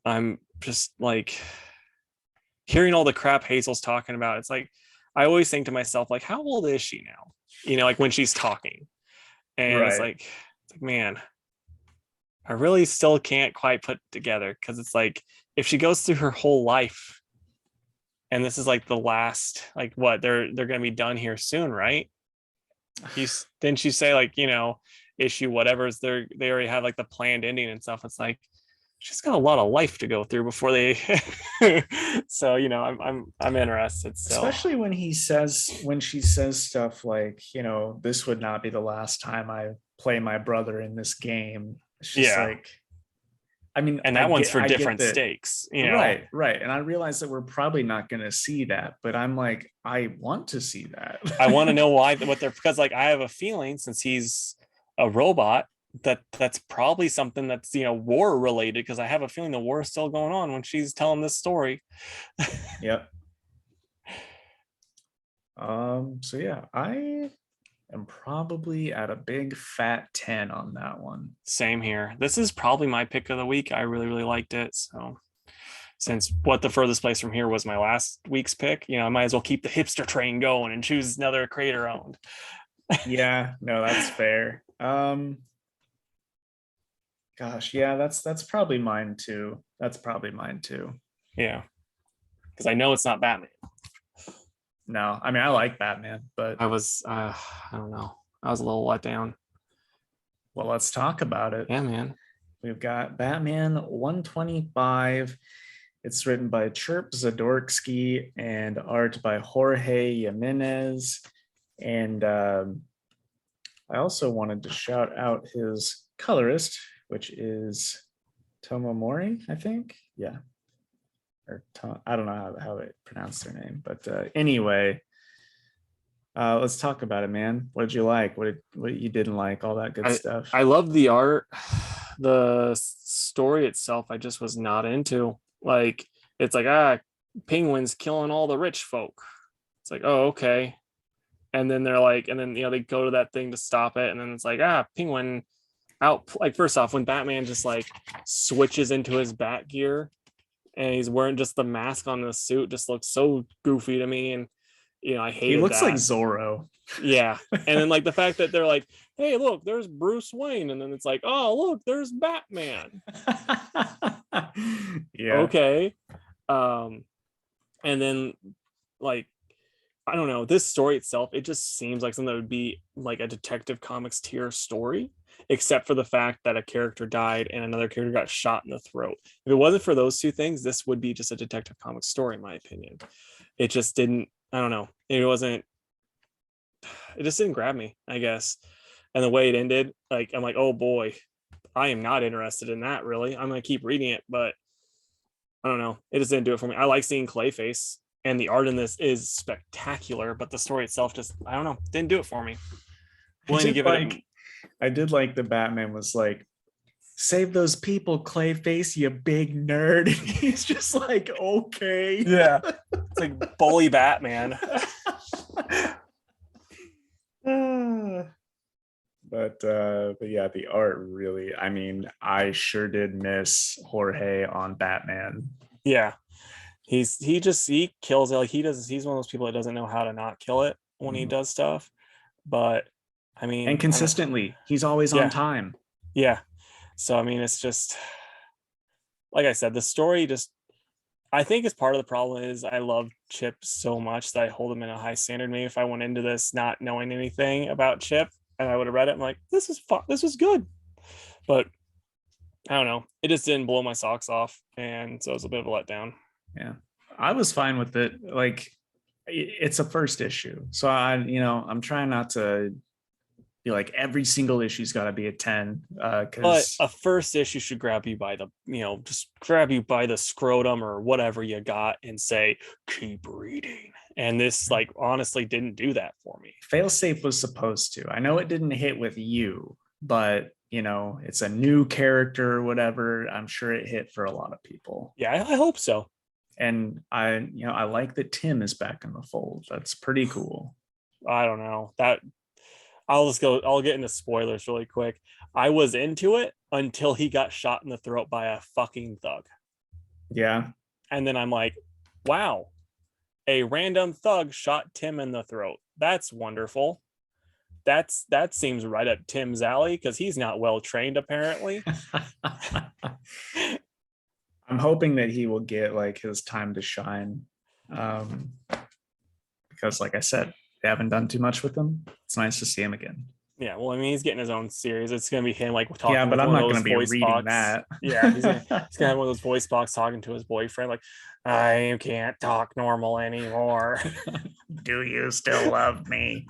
I'm just like hearing all the crap Hazel's talking about. It's like I always think to myself, like, how old is she now? Like when she's talking. And Right. it's like, man, I really still can't quite put it together, because it's like if she goes through her whole life and this is like the last, like what they're gonna be done here soon, right? Didn't you say like, issue whatever's they already have like the planned ending and stuff. It's like she's got a lot of life to go through before they so I'm interested still. Especially when she says stuff like, this would not be the last time I play my brother in this game. It's just like, I mean, and that one's for different stakes, Right. And I realize that we're probably not going to see that, but I'm like, I want to see that. I want to know why, because like I have a feeling, since he's a robot, that's probably something that's war related, because I have a feeling the war is still going on when she's telling this story. Yep. So yeah, I am probably at a big fat 10 on that one. Same here. This is probably my pick of the week. I really, really liked it. So since what the furthest place from here was my last week's pick, I might as well keep the hipster train going and choose another creator owned. Yeah, no, that's fair. Gosh, yeah, that's probably mine too. Yeah, because I know it's not Batman. No, I mean, I like Batman, but I don't know. I was a little let down. Well, let's talk about it. Yeah, man. We've got Batman 125. It's written by Chirp Zdarsky and art by Jorge Jimenez. And I also wanted to shout out his colorist, which is Tomomori, I think. Yeah. Or I don't know how they pronounce their name. But anyway, let's talk about it, man. What did you like? What you didn't like? All that good stuff. I love the art. The story itself, I just was not into. Like, it's like, penguins killing all the rich folk. It's like, oh, okay. And then they're like, and then they go to that thing to stop it, and then it's like, penguin out. Like, first off, when Batman just like switches into his bat gear and he's wearing just the mask on the suit, just looks so goofy to me. And I hate it. He looks like Zorro. Yeah. And then like the fact that they're like, hey, look, there's Bruce Wayne, and then it's like, oh, look, there's Batman. Yeah. Okay. And then like, I don't know, this story itself, it just seems like something that would be like a Detective Comics tier story, except for the fact that a character died and another character got shot in the throat. If it wasn't for those two things, this would be just a Detective Comics story, in my opinion. It just didn't, I don't know. It just didn't grab me, I guess. And the way it ended, like, I'm like, oh boy, I am not interested in that, really. I'm going to keep reading it, but I don't know. It just didn't do it for me. I like seeing Clayface. and the art in this is spectacular, but the story itself just, I don't know, didn't do it for me. Willing to give it I did like the Batman was like, save those people, Clayface, you big nerd. He's just like, okay. yeah, it's like bully Batman. But yeah, the art really, I mean, I sure did miss Jorge on Batman. Yeah, he kills it. Like he's one of those people that doesn't know how to not kill it when he does stuff. But I mean, and consistently, he's always on time. Yeah. So I mean, it's just like I said, the story just, I think is part of the problem is I love Chip so much that I hold him in a high standard. Maybe if I went into this not knowing anything about Chip and I would have read it, I'm like, this is fun. This is good. But I don't know. It just didn't blow my socks off. And so it was a bit of a letdown. Yeah. I was fine with it. Like, it's a first issue. So I'm trying not to be like every single issue's got to be a 10. But a first issue should grab you by the, just grab you by the scrotum or whatever you got and say, keep reading. And this, like, honestly didn't do that for me. Failsafe was supposed to. I know it didn't hit with you, but it's a new character or whatever. I'm sure it hit for a lot of people. Yeah, I hope so. And I like that Tim is back in the fold. That's pretty cool. I don't know that. I'll get into spoilers really quick. I was into it until he got shot in the throat by a fucking thug. Yeah. And then I'm like, wow, a random thug shot Tim in the throat. That's wonderful. That seems right up Tim's alley because he's not well trained, apparently. I'm hoping that he will get like his time to shine. Because like I said, they haven't done too much with him. It's nice to see him again. Yeah, well, I mean, he's getting his own series. It's going to be him like talking. Yeah, but I'm not going to be reading box. That. Yeah, he's going to have one of those voice box talking to his boyfriend, like, I can't talk normal anymore. Do you still love me?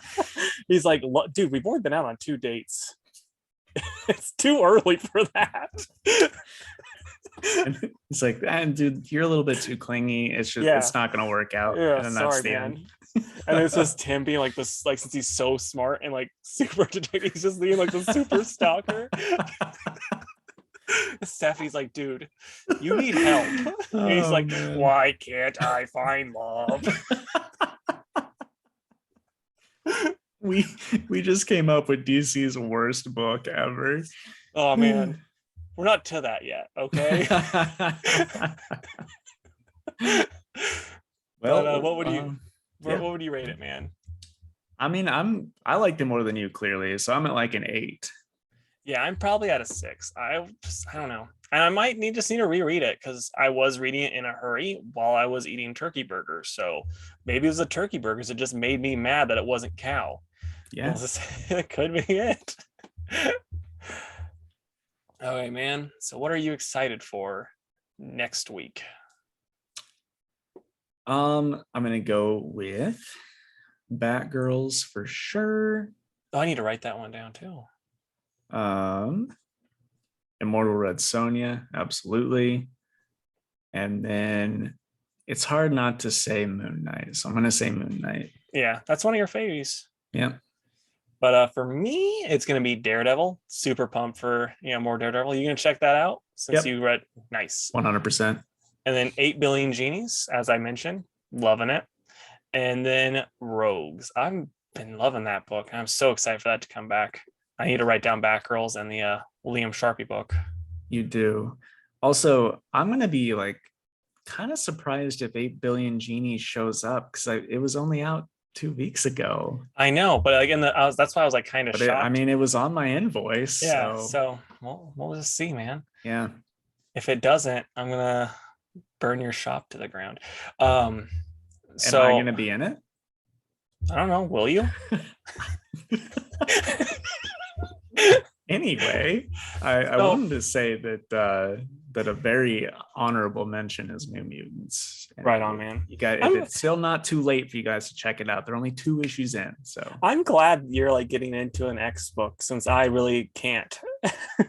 He's like, dude, we've only been out on 2 dates. It's too early for that. And he's like, dude, you're a little bit too clingy. It's just it's not going to work out. Yeah, and sorry, man. And it's just Tim being like this, like, since he's so smart and like super detective, he's just being like the super stalker. Stephanie's like, dude, you need help. And he's like, man. Why can't I find love? We just came up with DC's worst book ever. Oh man, we're not to that yet, okay? Well, but, what would you? What would you rate it, man? I mean, I liked it more than you, clearly, so I'm at like an 8. Yeah, I'm probably at a 6. I don't know, and I might just need to reread it because I was reading it in a hurry while I was eating turkey burgers. So maybe it was the turkey burgers that just made me mad that it wasn't cow. Yeah, it could be it. Okay, man. So what are you excited for next week? I'm gonna go with Batgirls for sure. Oh, I need to write that one down too. Immortal Red Sonja, absolutely. And then it's hard not to say Moon Knight, so I'm gonna say Moon Knight. Yeah, that's one of your faves. Yeah. But for me, it's gonna be Daredevil. Super pumped for more Daredevil. You gonna check that out since you read? Nice. 100%. And then 8 Billion Genies, as I mentioned, loving it. And then Rogues. I've been loving that book. I'm so excited for that to come back. I need to write down Batgirls and the Liam Sharpie book. You do. Also, I'm going to be like kind of surprised if 8 Billion Genies shows up because it was only out 2 weeks ago. I know, but again, that's why I was like kind of shocked. It was on my invoice. Yeah, so we'll just see, man. Yeah. If it doesn't, I'm going to burn your shop to the ground. Am I going to be in it? I don't know. Will you? Anyway, I wanted to say that that a very honorable mention is New Mutants. And right on, man. You guys, it's still not too late for you guys to check it out. They're only 2 issues in, so I'm glad you're like getting into an X book since I really can't.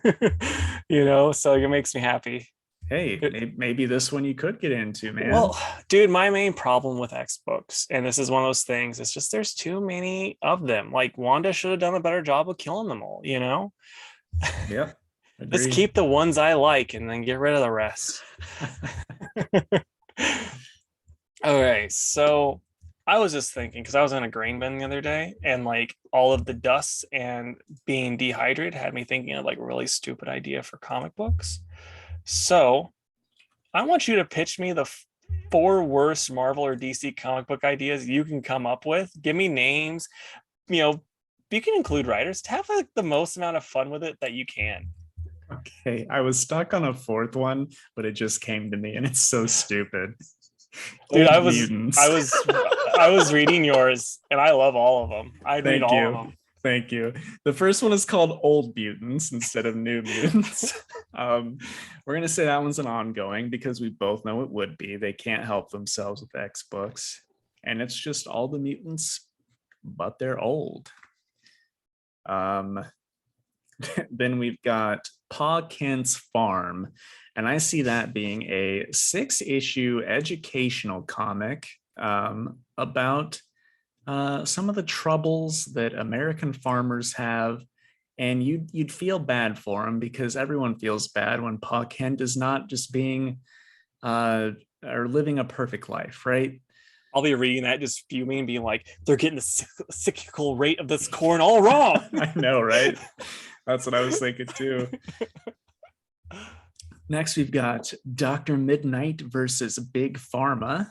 So it makes me happy. Hey, maybe this one you could get into, man. Well, dude, my main problem with X books, and this is one of those things, it's just there's too many of them. Like Wanda should have done a better job of killing them all, you know? Yep. Just Agree. keep the ones I like and then get rid of the rest. Okay, so I was just thinking because I was in a grain bin the other day, and like all of the dust and being dehydrated had me thinking of like a really stupid idea for comic books. So I want you to pitch me the four worst Marvel or DC comic book ideas you can come up with. Give me names. You know, you can include writers to have like the most amount of fun with it that you can. Okay, I was stuck on a fourth one, but it just came to me and it's so stupid. Dude, Old mutants. I was reading yours and I love all of them. I'd read Thank all of you. them. Thank you. The first one is called Old Mutants instead of New Mutants. We're going to say that one's an ongoing because we both know it would be. They can't help themselves with X books. And it's just all the mutants, but they're old. Then we've got Pa Kent's Farm. And I see that being a 6-issue educational comic about some of the troubles that American farmers have. And you'd feel bad for them because everyone feels bad when Pa Kent is not just being or living a perfect life, right? I'll be reading that, just fuming and being like, they're getting the cyclical rate of this corn all wrong. I know, right? That's what I was thinking too. Next, we've got Dr. Midnight versus Big Pharma.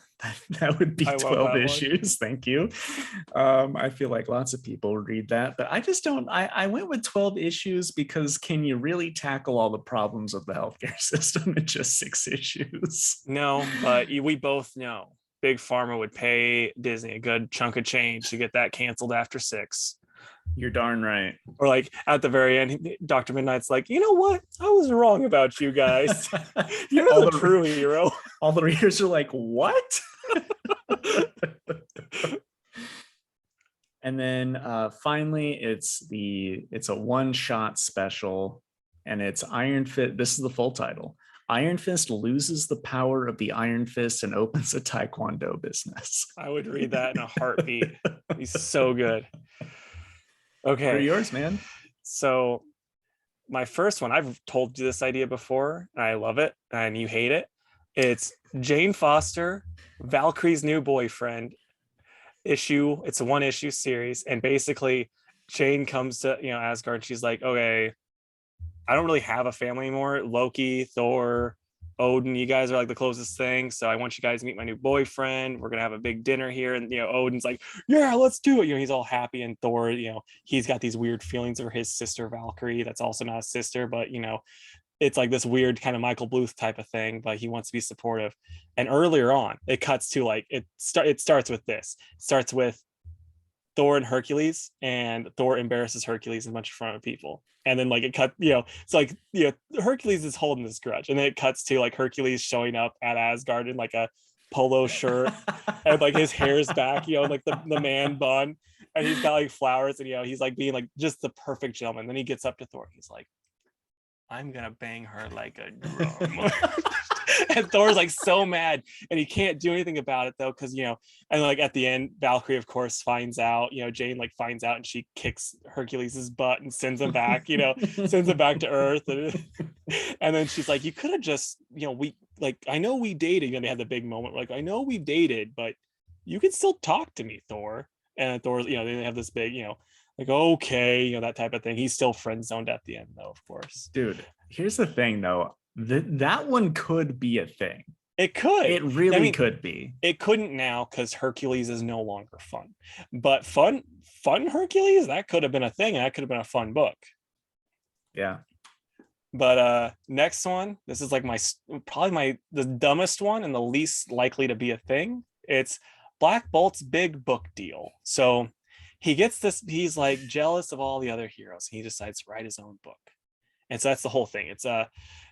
That would be 12 issues. Thank you. I feel like lots of people read that, but I just don't. I went with 12 issues because can you really tackle all the problems of the healthcare system in just 6 issues? No, but we both know Big Pharma would pay Disney a good chunk of change to get that canceled after 6. You're darn right. Or like at the very end, Dr. Midnight's like, you know what? I was wrong about you guys. You're all the true hero. All the readers are like, what? And then finally, it's a one-shot special, and it's Iron Fist. This is the full title. Iron Fist loses the power of the Iron Fist and opens a Taekwondo business. I would read that in a heartbeat. He's so good. Okay. For yours, man. So my first one, I've told you this idea before, and I love it, and you hate it. It's Jane Foster, Valkyrie's new boyfriend issue. It's a 1-issue series, and basically Jane comes to Asgard, and she's like, okay, I don't really have a family anymore. Loki, Thor, Odin, you guys are like the closest thing. So I want you guys to meet my new boyfriend. We're gonna have a big dinner here. And Odin's like, yeah, let's do it. He's all happy. And Thor, he's got these weird feelings for his sister Valkyrie. That's also not a sister, but it's like this weird kind of Michael Bluth type of thing, but he wants to be supportive. And earlier on, it cuts to like it starts with this. It starts with Thor and Hercules, and Thor embarrasses Hercules in a bunch of front of people. And then like it cut, it's like Hercules is holding this grudge, and then it cuts to like Hercules showing up at Asgard in like a polo shirt and like his hair's back, like the man bun, and he's got like flowers, and he's like being like just the perfect gentleman. Then he gets up to Thor, he's like, I'm gonna bang her like a drum. And Thor's like so mad, and he can't do anything about it though, because and like at the end, Valkyrie of course finds out. Jane like finds out, and she kicks Hercules's butt and sends him back. Sends him back to Earth, and then she's like, "You could have just, we like, I know we dated." They had the big moment, like, "I know we dated, but you can still talk to me, Thor." And Thor's, they have this big, like, okay, that type of thing. He's still friend zoned at the end, though, of course. Dude, here's the thing, though. That one could be a thing. It could. It really could be. It couldn't now because Hercules is no longer fun. But fun Hercules, that could have been a thing, and that could have been a fun book. Yeah. But next one, this is like the dumbest one and the least likely to be a thing. It's Black Bolt's big book deal. So he gets this, he's like jealous of all the other heroes. He decides to write his own book. And so that's the whole thing.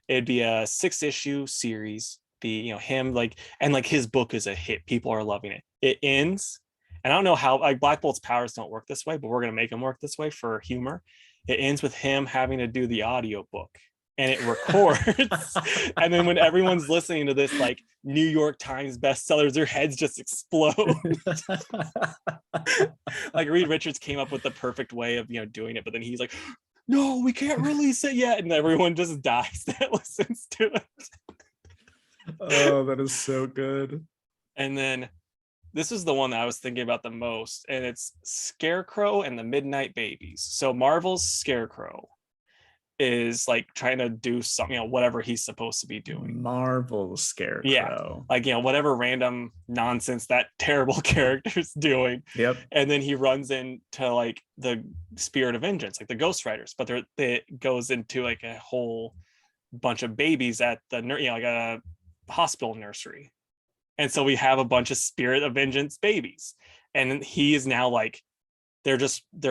It'd be a 6-issue series. Him like, and like his book is a hit. People are loving it. It ends, and I don't know how, like, Black Bolt's powers don't work this way, but we're gonna make them work this way for humor. It ends with him having to do the audio book and it records. And then when everyone's listening to this like New York Times bestsellers, their heads just explode. Like Reed Richards came up with the perfect way of doing it, but then he's like, no, we can't release it yet, and everyone just dies that listens to it. Oh, that is so good. And then this is the one that I was thinking about the most, and it's Scarecrow and the Midnight Babies. So Marvel's Scarecrow is like trying to do something, whatever he's supposed to be doing. Marvel Scarecrow. Yeah, like whatever random nonsense that terrible character's doing. Yep. And then he runs into like the Spirit of Vengeance, like the Ghost Riders, but it goes into like a whole bunch of babies at the like a hospital nursery. And so we have a bunch of Spirit of Vengeance babies, and he is now like they're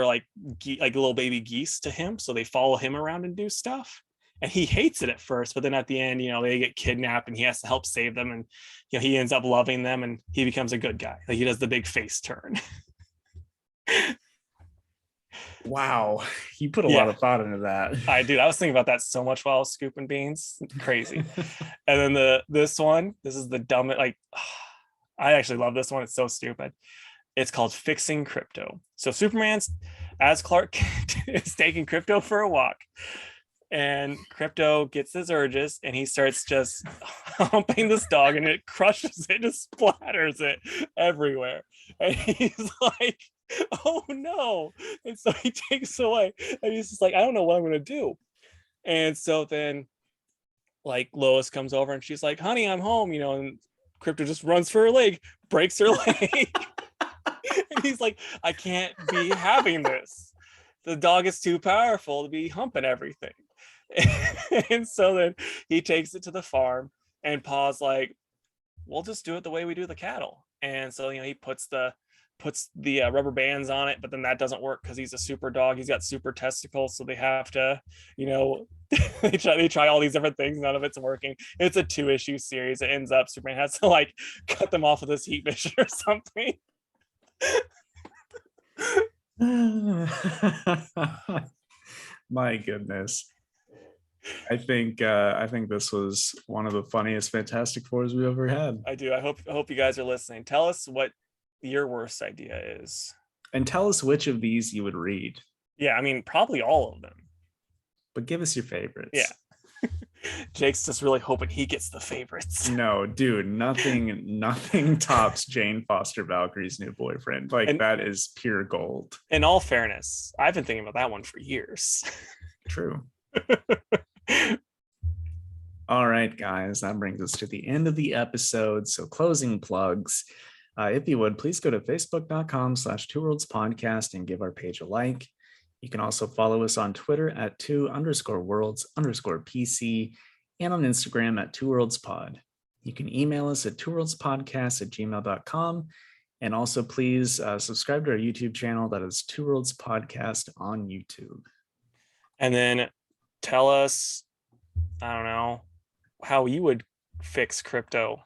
like little baby geese to him, so they follow him around and do stuff, and he hates it at first, but then at the end they get kidnapped and he has to help save them, and he ends up loving them and he becomes a good guy. Like he does the big face turn. Wow, you put a lot of thought into that. I was thinking about that so much while I was scooping beans. Crazy. And then this is the dumbest, like I actually love this one. It's so stupid. It's called Fixing Crypto. So Superman's as Clark Kent is taking Crypto for a walk, and Crypto gets his urges and he starts just humping this dog, and it crushes it, just splatters it everywhere. And he's like, oh no. And so he takes away, and he's just like, I don't know what I'm gonna do. And so then like Lois comes over and she's like, honey, I'm home, and Crypto just runs for her leg, breaks her leg. And he's like, I can't be having this. The dog is too powerful to be humping everything. And so then he takes it to the farm, and Pa's like, we'll just do it the way we do the cattle. And so he puts the rubber bands on it, but then that doesn't work because he's a super dog. He's got super testicles, so they have to they try all these different things. None of it's working. It's a 2-issue series. It ends up Superman has to like cut them off with his heat vision or something. My goodness. I think this was one of the funniest Fantastic Fours we ever had. I do. I hope you guys are listening. Tell us what your worst idea is, and tell us which of these you would read. Yeah, I mean probably all of them, but give us your favorites. Yeah. Jake's just really hoping he gets the favorites. No, dude, nothing tops Jane Foster Valkyrie's new boyfriend. Like, that is pure gold. In all fairness, I've been thinking about that one for years. True. All right, guys, that brings us to the end of the episode. So closing plugs. If you would, please go to facebook.com/2worldspodcast and give our page a like. You can also follow us on Twitter at 2_worlds_PC and on Instagram at 2worldspod. You can email us at 2worldspodcast@gmail.com. And also please subscribe to our YouTube channel. That is 2 Worlds Podcast on YouTube. And then tell us, I don't know, how you would fix crypto.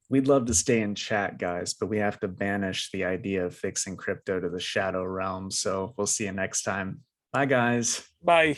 We'd love to stay in chat, guys, but we have to banish the idea of fixing crypto to the shadow realm. So we'll see you next time. Bye, guys. Bye.